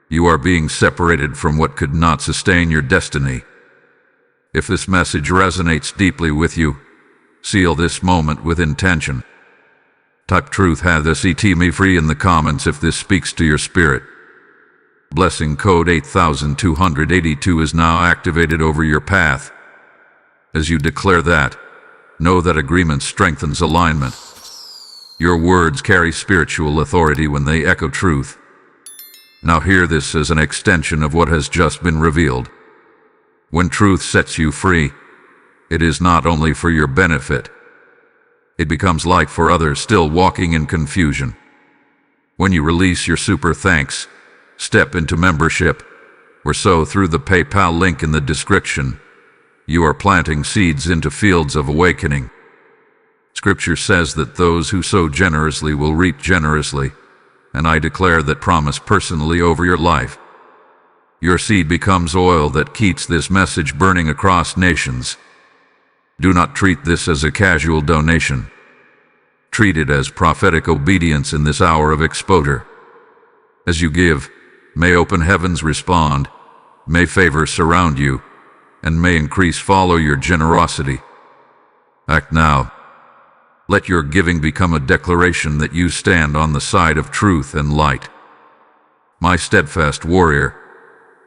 You are being separated from what could not sustain your destiny. If this message resonates deeply with you, seal this moment with intention. Type truth has set me free in the comments if this speaks to your spirit. Blessing code 8282 is now activated over your path. As you declare that, know that agreement strengthens alignment. Your words carry spiritual authority when they echo truth. Now hear this as an extension of what has just been revealed. When truth sets you free, it is not only for your benefit. It becomes light for others still walking in confusion. When you release your super thanks, step into membership, or sow through the PayPal link in the description, you are planting seeds into fields of awakening. Scripture says that those who sow generously will reap generously, and I declare that promise personally over your life. Your seed becomes oil that keeps this message burning across nations. Do not treat this as a casual donation. Treat it as prophetic obedience in this hour of exposure. As you give, may open heavens respond, may favor surround you, and may increase follow your generosity. Act now. Let your giving become a declaration that you stand on the side of truth and light. My steadfast warrior,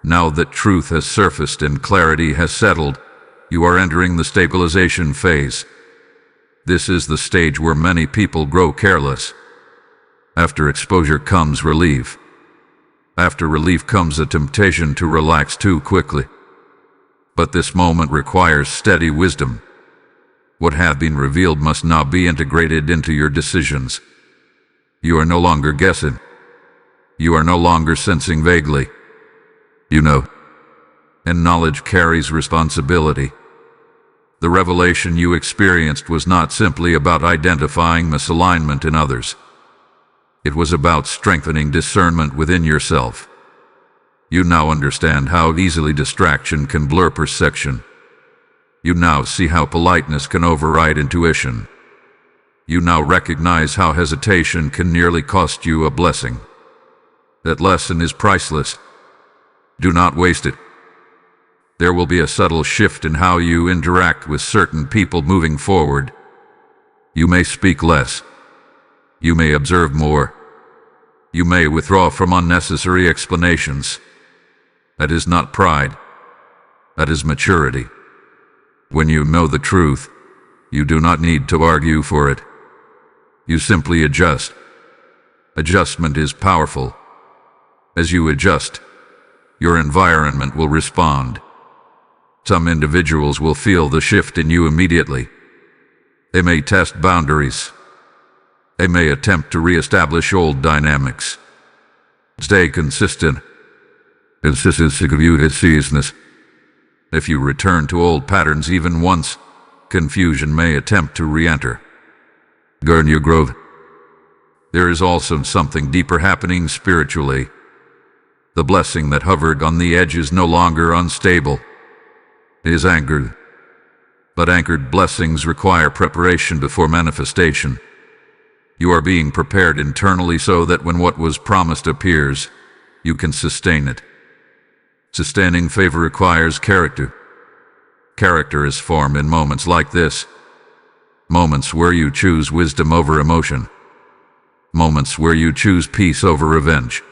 now that truth has surfaced and clarity has settled, you are entering the stabilization phase. This is the stage where many people grow careless. After exposure comes relief. After relief comes a temptation to relax too quickly. But this moment requires steady wisdom. What had been revealed must now be integrated into your decisions. You are no longer guessing. You are no longer sensing vaguely. You know. And knowledge carries responsibility. The revelation you experienced was not simply about identifying misalignment in others. It was about strengthening discernment within yourself. You now understand how easily distraction can blur perception. You now see how politeness can override intuition. You now recognize how hesitation can nearly cost you a blessing. That lesson is priceless. Do not waste it. There will be a subtle shift in how you interact with certain people moving forward. You may speak less. You may observe more. You may withdraw from unnecessary explanations. That is not pride. That is maturity. When you know the truth, you do not need to argue for it. You simply adjust. Adjustment is powerful. As you adjust, your environment will respond. Some individuals will feel the shift in you immediately. They may test boundaries. They may attempt to reestablish old dynamics. Stay consistent. Consistency is seriousness. If you return to old patterns even once, confusion may attempt to re-enter. Guard your growth. There is also something deeper happening spiritually. The blessing that hovered on the edge is no longer unstable. It is anchored. But anchored blessings require preparation before manifestation. You are being prepared internally so that when what was promised appears, you can sustain it. Sustaining favor requires character. Character is formed in moments like this. Moments where you choose wisdom over emotion. Moments where you choose peace over revenge.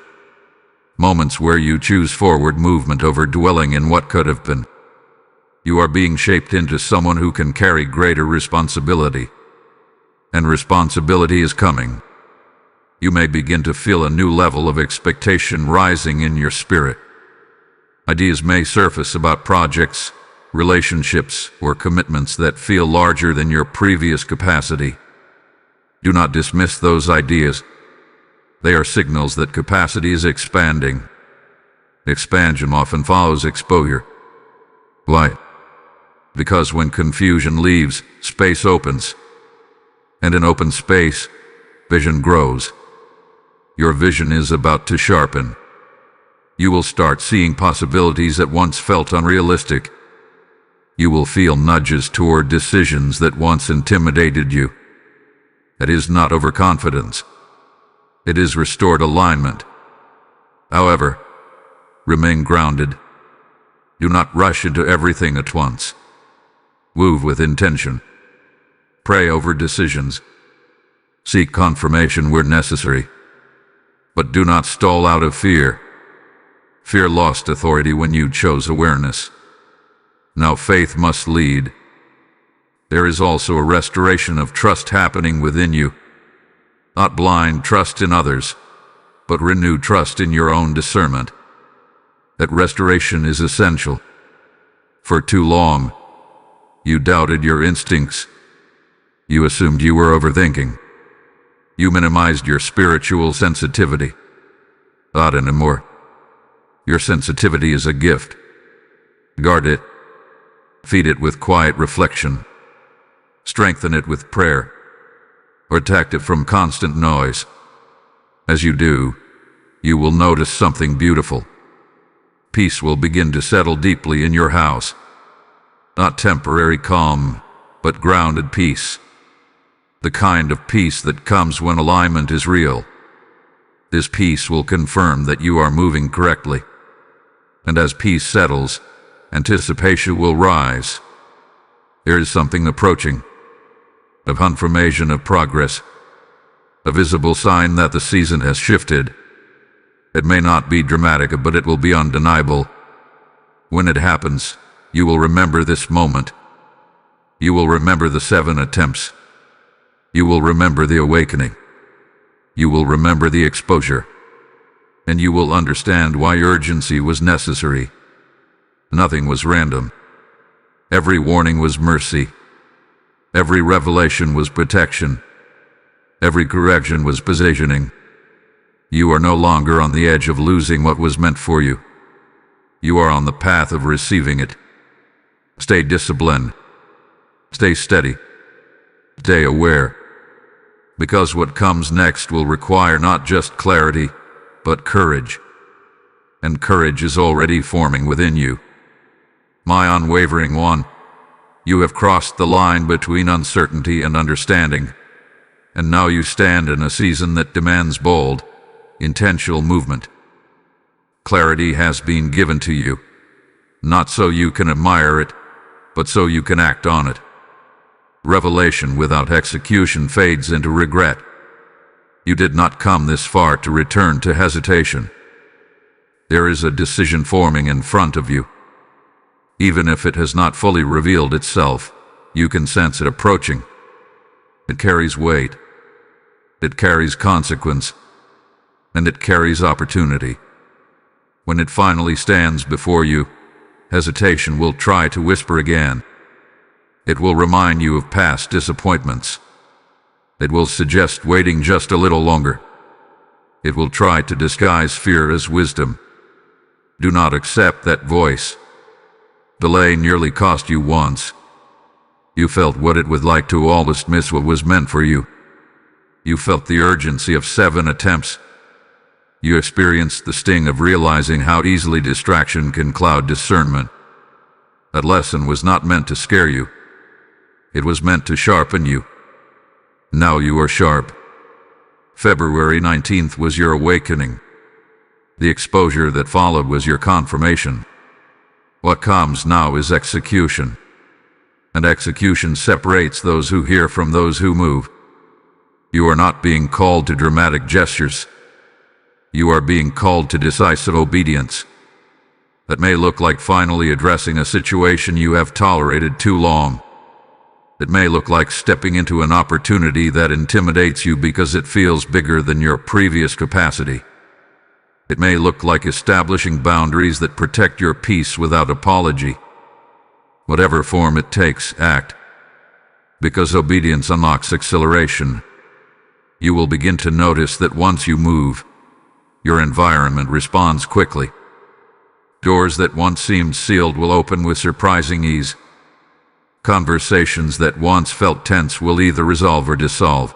Moments where you choose forward movement over dwelling in what could have been. You are being shaped into someone who can carry greater responsibility. And responsibility is coming. You may begin to feel a new level of expectation rising in your spirit. Ideas may surface about projects, relationships, or commitments that feel larger than your previous capacity. Do not dismiss those ideas. They are signals that capacity is expanding. Expansion often follows exposure. Why? Because when confusion leaves, space opens. And in open space, vision grows. Your vision is about to sharpen. You will start seeing possibilities that once felt unrealistic. You will feel nudges toward decisions that once intimidated you. It is not overconfidence. It is restored alignment. However, remain grounded. Do not rush into everything at once. Move with intention. Pray over decisions. Seek confirmation where necessary. But do not stall out of fear. Fear lost authority when you chose awareness. Now faith must lead. There is also a restoration of trust happening within you. Not blind trust in others, but renewed trust in your own discernment. That restoration is essential. For too long, you doubted your instincts. You assumed you were overthinking. You minimized your spiritual sensitivity. Not anymore. Your sensitivity is a gift. Guard it. Feed it with quiet reflection. Strengthen it with prayer. Protect it from constant noise. As you do, you will notice something beautiful. Peace will begin to settle deeply in your house. Not temporary calm, but grounded peace. The kind of peace that comes when alignment is real. This peace will confirm that you are moving correctly. And as peace settles, anticipation will rise. There is something approaching. A confirmation of progress. A visible sign that the season has shifted. It may not be dramatic, but it will be undeniable. When it happens, you will remember this moment. You will remember the 7 attempts. You will remember the awakening. You will remember the exposure. And you will understand why urgency was necessary. Nothing was random. Every warning was mercy. Every revelation was protection. Every correction was positioning. You are no longer on the edge of losing what was meant for you. You are on the path of receiving it. Stay disciplined. Stay steady. Stay aware. Because what comes next will require not just clarity, but courage. And courage is already forming within you. My unwavering one, you have crossed the line between uncertainty and understanding, and now you stand in a season that demands bold, intentional movement. Clarity has been given to you, not so you can admire it, but so you can act on it. Revelation without execution fades into regret. You did not come this far to return to hesitation. There is a decision forming in front of you. Even if it has not fully revealed itself, you can sense it approaching. It carries weight. It carries consequence. And it carries opportunity. When it finally stands before you, hesitation will try to whisper again. It will remind you of past disappointments. It will suggest waiting just a little longer. It will try to disguise fear as wisdom. Do not accept that voice. Delay nearly cost you once. You felt what it was like to almost miss what was meant for you. You felt the urgency of 7 attempts. You experienced the sting of realizing how easily distraction can cloud discernment. That lesson was not meant to scare you. It was meant to sharpen you. Now you are sharp. February 19th was your awakening. The exposure that followed was your confirmation. What comes now is execution. And execution separates those who hear from those who move. You are not being called to dramatic gestures. You are being called to decisive obedience. That may look like finally addressing a situation you have tolerated too long. It may look like stepping into an opportunity that intimidates you because it feels bigger than your previous capacity. It may look like establishing boundaries that protect your peace without apology. Whatever form it takes, act. Because obedience unlocks acceleration. You will begin to notice that once you move, your environment responds quickly. Doors that once seemed sealed will open with surprising ease. Conversations that once felt tense will either resolve or dissolve.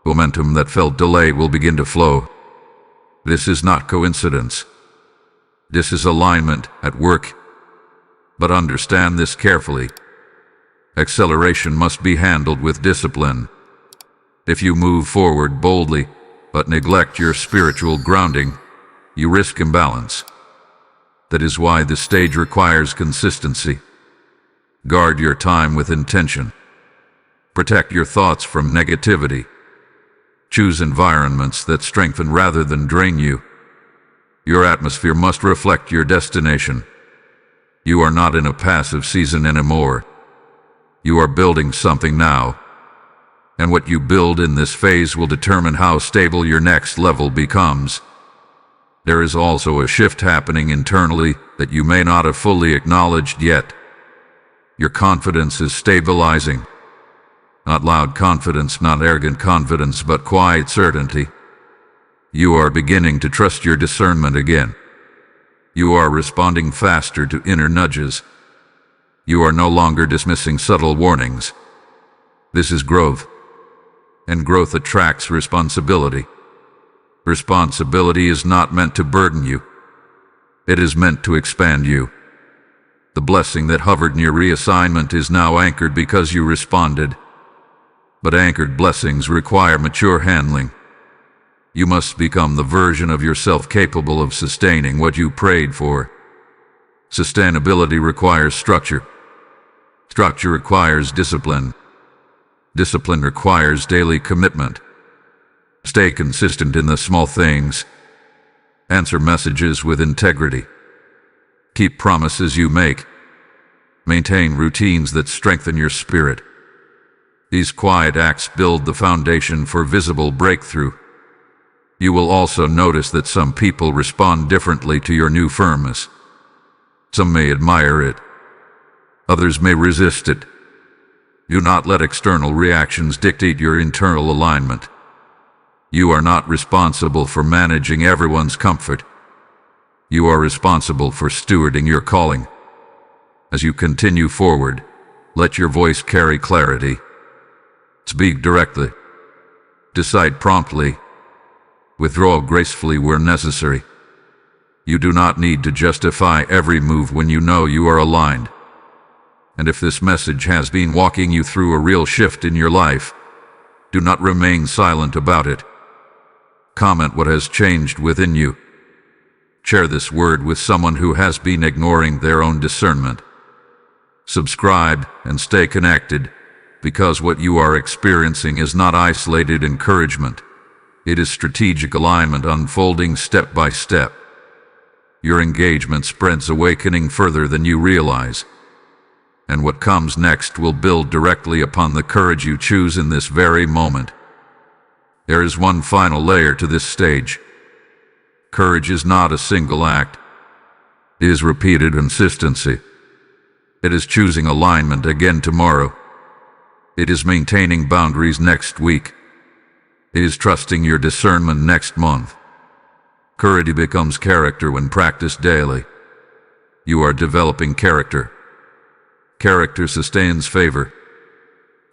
Momentum that felt delayed will begin to flow. This is not coincidence. This is alignment at work. But understand this carefully. Acceleration must be handled with discipline. If you move forward boldly, but neglect your spiritual grounding, you risk imbalance. That is why this stage requires consistency. Guard your time with intention. Protect your thoughts from negativity. Choose environments that strengthen rather than drain you. Your atmosphere must reflect your destination. You are not in a passive season anymore. You are building something now. And what you build in this phase will determine how stable your next level becomes. There is also a shift happening internally that you may not have fully acknowledged yet. Your confidence is stabilizing. Not loud confidence, not arrogant confidence, but quiet certainty. You are beginning to trust your discernment again. You are responding faster to inner nudges. You are no longer dismissing subtle warnings. This is growth. And growth attracts responsibility. Responsibility is not meant to burden you. It is meant to expand you. The blessing that hovered near reassignment is now anchored because you responded. But anchored blessings require mature handling. You must become the version of yourself capable of sustaining what you prayed for. Sustainability requires structure. Structure requires discipline. Discipline requires daily commitment. Stay consistent in the small things. Answer messages with integrity. Keep promises you make. Maintain routines that strengthen your spirit. These quiet acts build the foundation for visible breakthrough. You will also notice that some people respond differently to your new firmness. Some may admire it. Others may resist it. Do not let external reactions dictate your internal alignment. You are not responsible for managing everyone's comfort. You are responsible for stewarding your calling. As you continue forward, let your voice carry clarity. Speak directly. Decide promptly. Withdraw gracefully where necessary. You do not need to justify every move when you know you are aligned. And if this message has been walking you through a real shift in your life, do not remain silent about it. Comment what has changed within you. Share this word with someone who has been ignoring their own discernment. Subscribe and stay connected, because what you are experiencing is not isolated encouragement. It is strategic alignment unfolding step by step. Your engagement spreads awakening further than you realize. And what comes next will build directly upon the courage you choose in this very moment. There is one final layer to this stage. Courage is not a single act. It is repeated consistency. It is choosing alignment again tomorrow. It is maintaining boundaries next week. It is trusting your discernment next month. Courage becomes character when practiced daily. You are developing character. Character sustains favor.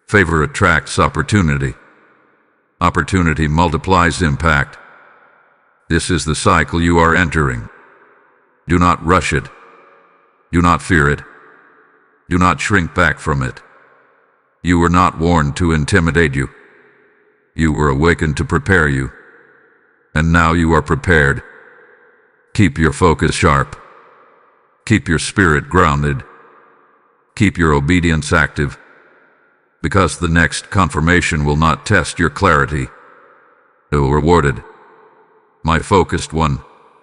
Favor attracts opportunity. Opportunity multiplies impact. This is the cycle you are entering. Do not rush it. Do not fear it. Do not shrink back from it. You were not warned to intimidate you. You were awakened to prepare you. And now you are prepared. Keep your focus sharp. Keep your spirit grounded. Keep your obedience active. Because the next confirmation will not test your clarity. It will reward it. My focused one,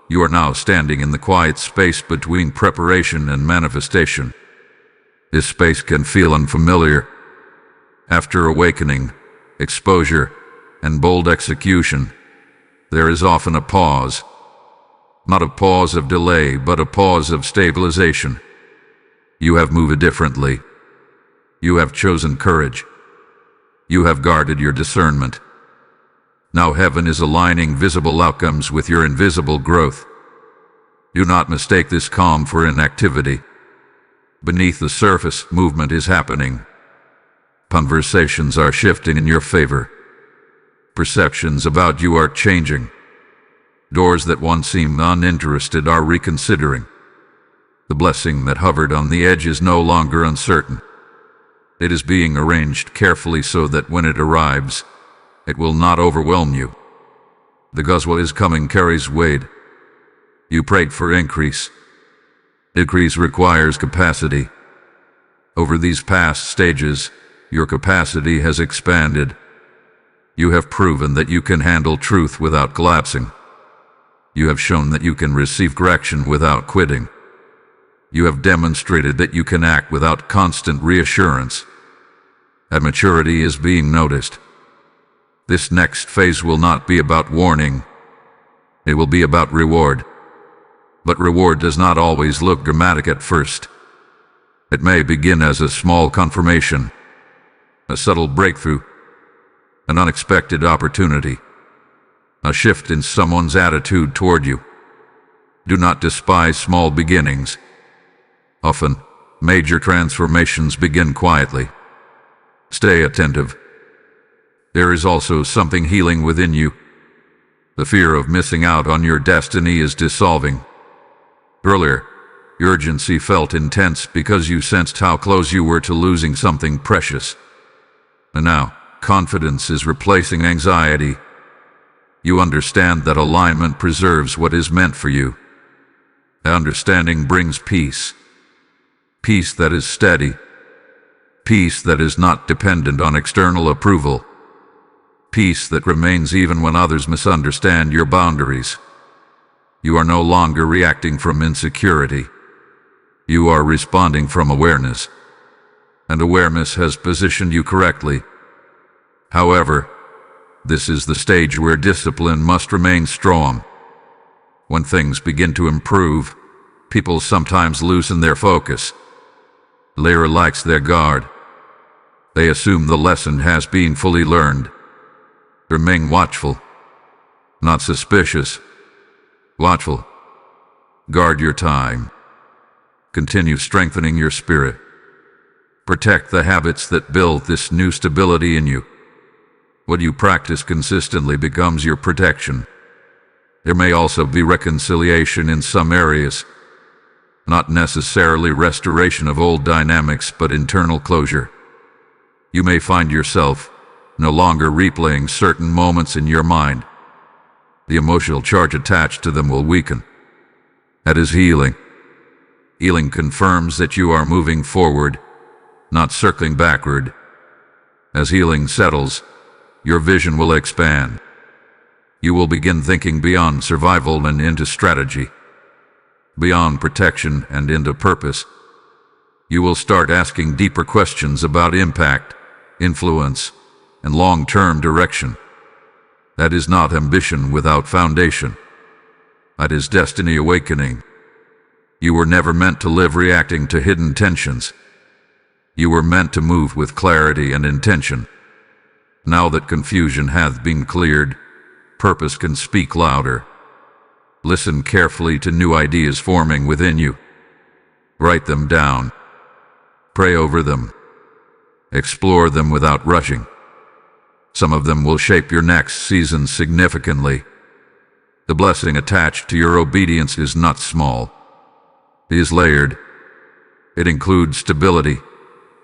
you are now standing in the quiet space between preparation and manifestation. This space can feel unfamiliar. After awakening, exposure, and bold execution, there is often a pause. Not a pause of delay, but a pause of stabilization. You have moved differently. You have chosen courage. You have guarded your discernment. Now heaven is aligning visible outcomes with your invisible growth. Do not mistake this calm for inactivity. Beneath the surface, movement is happening. Conversations are shifting in your favor. Perceptions about you are changing. Doors that once seemed uninterested are reconsidering. The blessing that hovered on the edge is no longer uncertain. It is being arranged carefully so that when it arrives, it will not overwhelm you. The Guzwa is coming carries weight. You prayed for increase. Increase requires capacity. Over these past stages, your capacity has expanded. You have proven that you can handle truth without collapsing. You have shown that you can receive correction without quitting. You have demonstrated that you can act without constant reassurance. That maturity is being noticed. This next phase will not be about warning. It will be about reward. But reward does not always look dramatic at first. It may begin as a small confirmation, a subtle breakthrough, an unexpected opportunity, a shift in someone's attitude toward you. Do not despise small beginnings. Often, major transformations begin quietly. Stay attentive. There is also something healing within you. The fear of missing out on your destiny is dissolving. Earlier, urgency felt intense because you sensed how close you were to losing something precious. And now, confidence is replacing anxiety. You understand that alignment preserves what is meant for you. The understanding brings peace. Peace that is steady. Peace that is not dependent on external approval. Peace that remains even when others misunderstand your boundaries. You are no longer reacting from insecurity. You are responding from awareness. And awareness has positioned you correctly. However, this is the stage where discipline must remain strong. When things begin to improve, people sometimes loosen their focus. They relax their guard. They assume the lesson has been fully learned. Remain watchful, not suspicious. Watchful. Guard your time. Continue strengthening your spirit. Protect the habits that build this new stability in you. What you practice consistently becomes your protection. There may also be reconciliation in some areas. Not necessarily restoration of old dynamics, but internal closure. You may find yourself no longer replaying certain moments in your mind. The emotional charge attached to them will weaken. That is healing. Healing confirms that you are moving forward, not circling backward. As healing settles, your vision will expand. You will begin thinking beyond survival and into strategy, beyond protection and into purpose. You will start asking deeper questions about impact, influence, and long-term direction. That is not ambition without foundation. That is destiny awakening. You were never meant to live reacting to hidden tensions. You were meant to move with clarity and intention. Now that confusion hath been cleared, purpose can speak louder. Listen carefully to new ideas forming within you. Write them down. Pray over them. Explore them without rushing. Some of them will shape your next season significantly. The blessing attached to your obedience is not small. It is layered. It includes stability,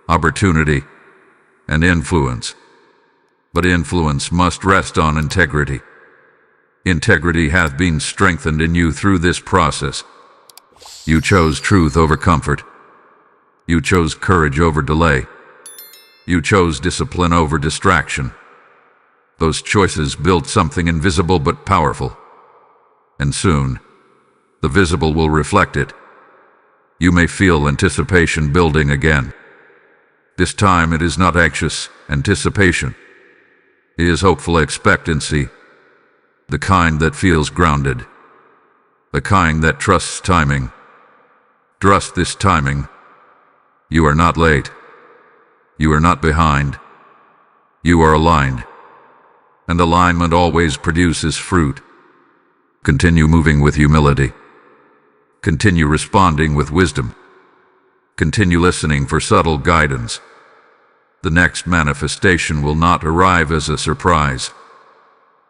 opportunity, and influence. But influence must rest on integrity. Integrity hath been strengthened in you through this process. You chose truth over comfort. You chose courage over delay. You chose discipline over distraction. Those choices built something invisible but powerful. And soon, the visible will reflect it. You may feel anticipation building again. This time it is not anxious anticipation. It is hopeful expectancy. The kind that feels grounded. The kind that trusts timing. Trust this timing. You are not late. You are not behind. You are aligned. And alignment always produces fruit. Continue moving with humility. Continue responding with wisdom. Continue listening for subtle guidance. The next manifestation will not arrive as a surprise.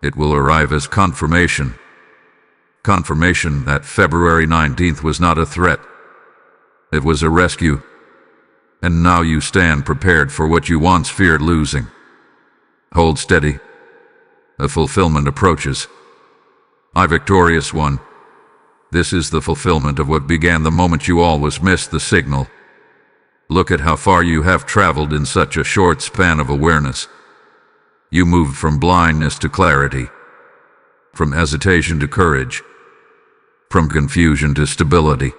It will arrive as confirmation. Confirmation that February 19th was not a threat. It was a rescue. And now you stand prepared for what you once feared losing. Hold steady. A fulfillment approaches. I victorious one. This is the fulfillment of what began the moment you always missed the signal. Look at how far you have traveled in such a short span of awareness. You moved from blindness to clarity, from hesitation to courage, from confusion to stability.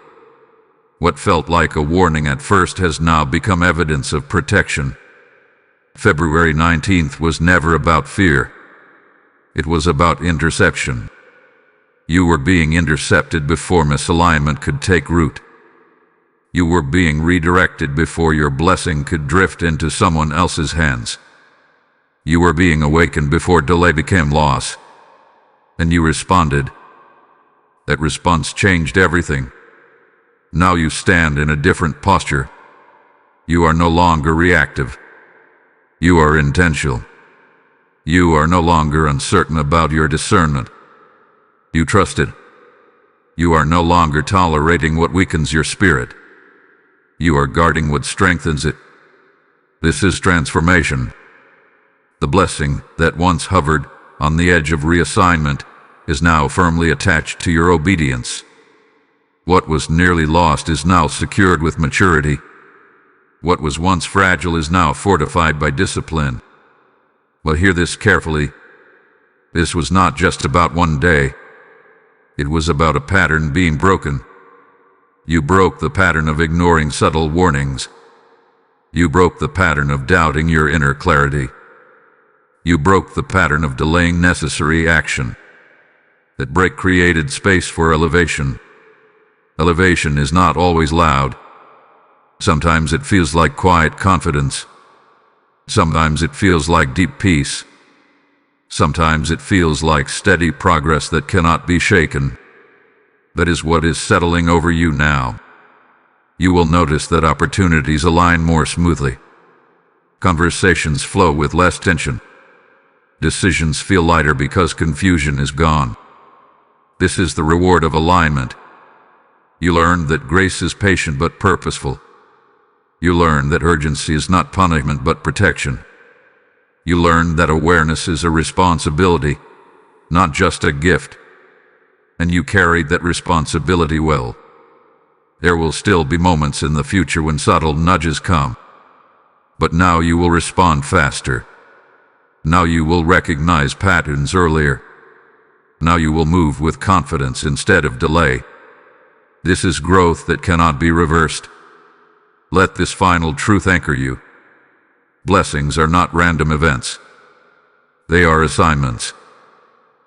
What felt like a warning at first has now become evidence of protection. February 19th was never about fear. It was about interception. You were being intercepted before misalignment could take root. You were being redirected before your blessing could drift into someone else's hands. You were being awakened before delay became loss. And you responded. That response changed everything. Now you stand in a different posture. You are no longer reactive. You are intentional. You are no longer uncertain about your discernment. You trust it. You are no longer tolerating what weakens your spirit. You are guarding what strengthens it. This is transformation. The blessing that once hovered on the edge of reassignment is now firmly attached to your obedience. What was nearly lost is now secured with maturity. What was once fragile is now fortified by discipline. But hear this carefully. This was not just about one day. It was about a pattern being broken. You broke the pattern of ignoring subtle warnings. You broke the pattern of doubting your inner clarity. You broke the pattern of delaying necessary action. That break created space for elevation. Elevation is not always loud. Sometimes it feels like quiet confidence. Sometimes it feels like deep peace. Sometimes it feels like steady progress that cannot be shaken. That is what is settling over you now. You will notice that opportunities align more smoothly. Conversations flow with less tension. Decisions feel lighter because confusion is gone. This is the reward of alignment. You learn that grace is patient but purposeful. You learn that urgency is not punishment but protection. You learn that awareness is a responsibility, not just a gift. And you carried that responsibility well. There will still be moments in the future when subtle nudges come. But now you will respond faster. Now you will recognize patterns earlier. Now you will move with confidence instead of delay. This is growth that cannot be reversed. Let this final truth anchor you. Blessings are not random events. They are assignments.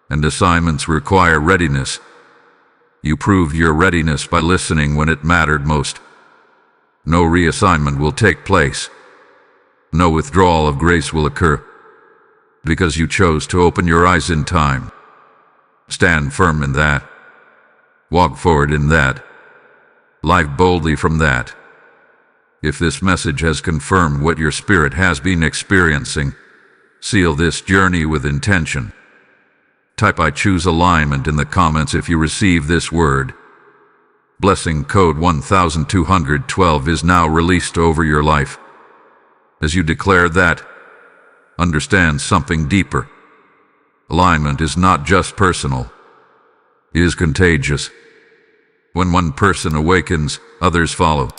And assignments require readiness. You proved your readiness by listening when it mattered most. No reassignment will take place. No withdrawal of grace will occur. Because you chose to open your eyes in time. Stand firm in that. Walk forward in that. Life boldly from that. If this message has confirmed what your spirit has been experiencing, seal this journey with intention. Type "I choose alignment" in the comments if you receive this word. Blessing code 1212 is now released over your life. As you declare that, understand something deeper. Alignment is not just personal. It is contagious. When one person awakens, others follow.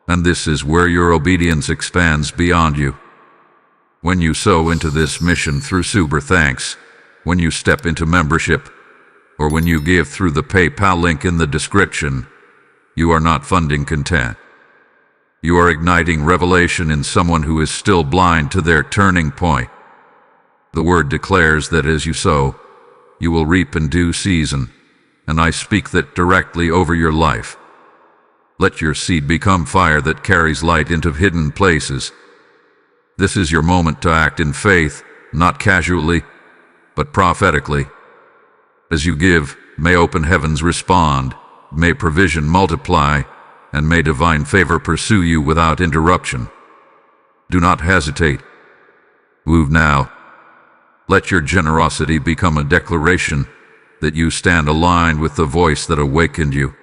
And this is where your obedience expands beyond you. When you sow into this mission through Super Thanks, when you step into membership, or when you give through the PayPal link in the description, you are not funding content. You are igniting revelation in someone who is still blind to their turning point. The word declares that as you sow, you will reap in due season, and I speak that directly over your life. Let your seed become fire that carries light into hidden places. This is your moment to act in faith, not casually, but prophetically. As you give, may open heavens respond, may provision multiply, and may divine favor pursue you without interruption. Do not hesitate. Move now. Let your generosity become a declaration that you stand aligned with the voice that awakened you.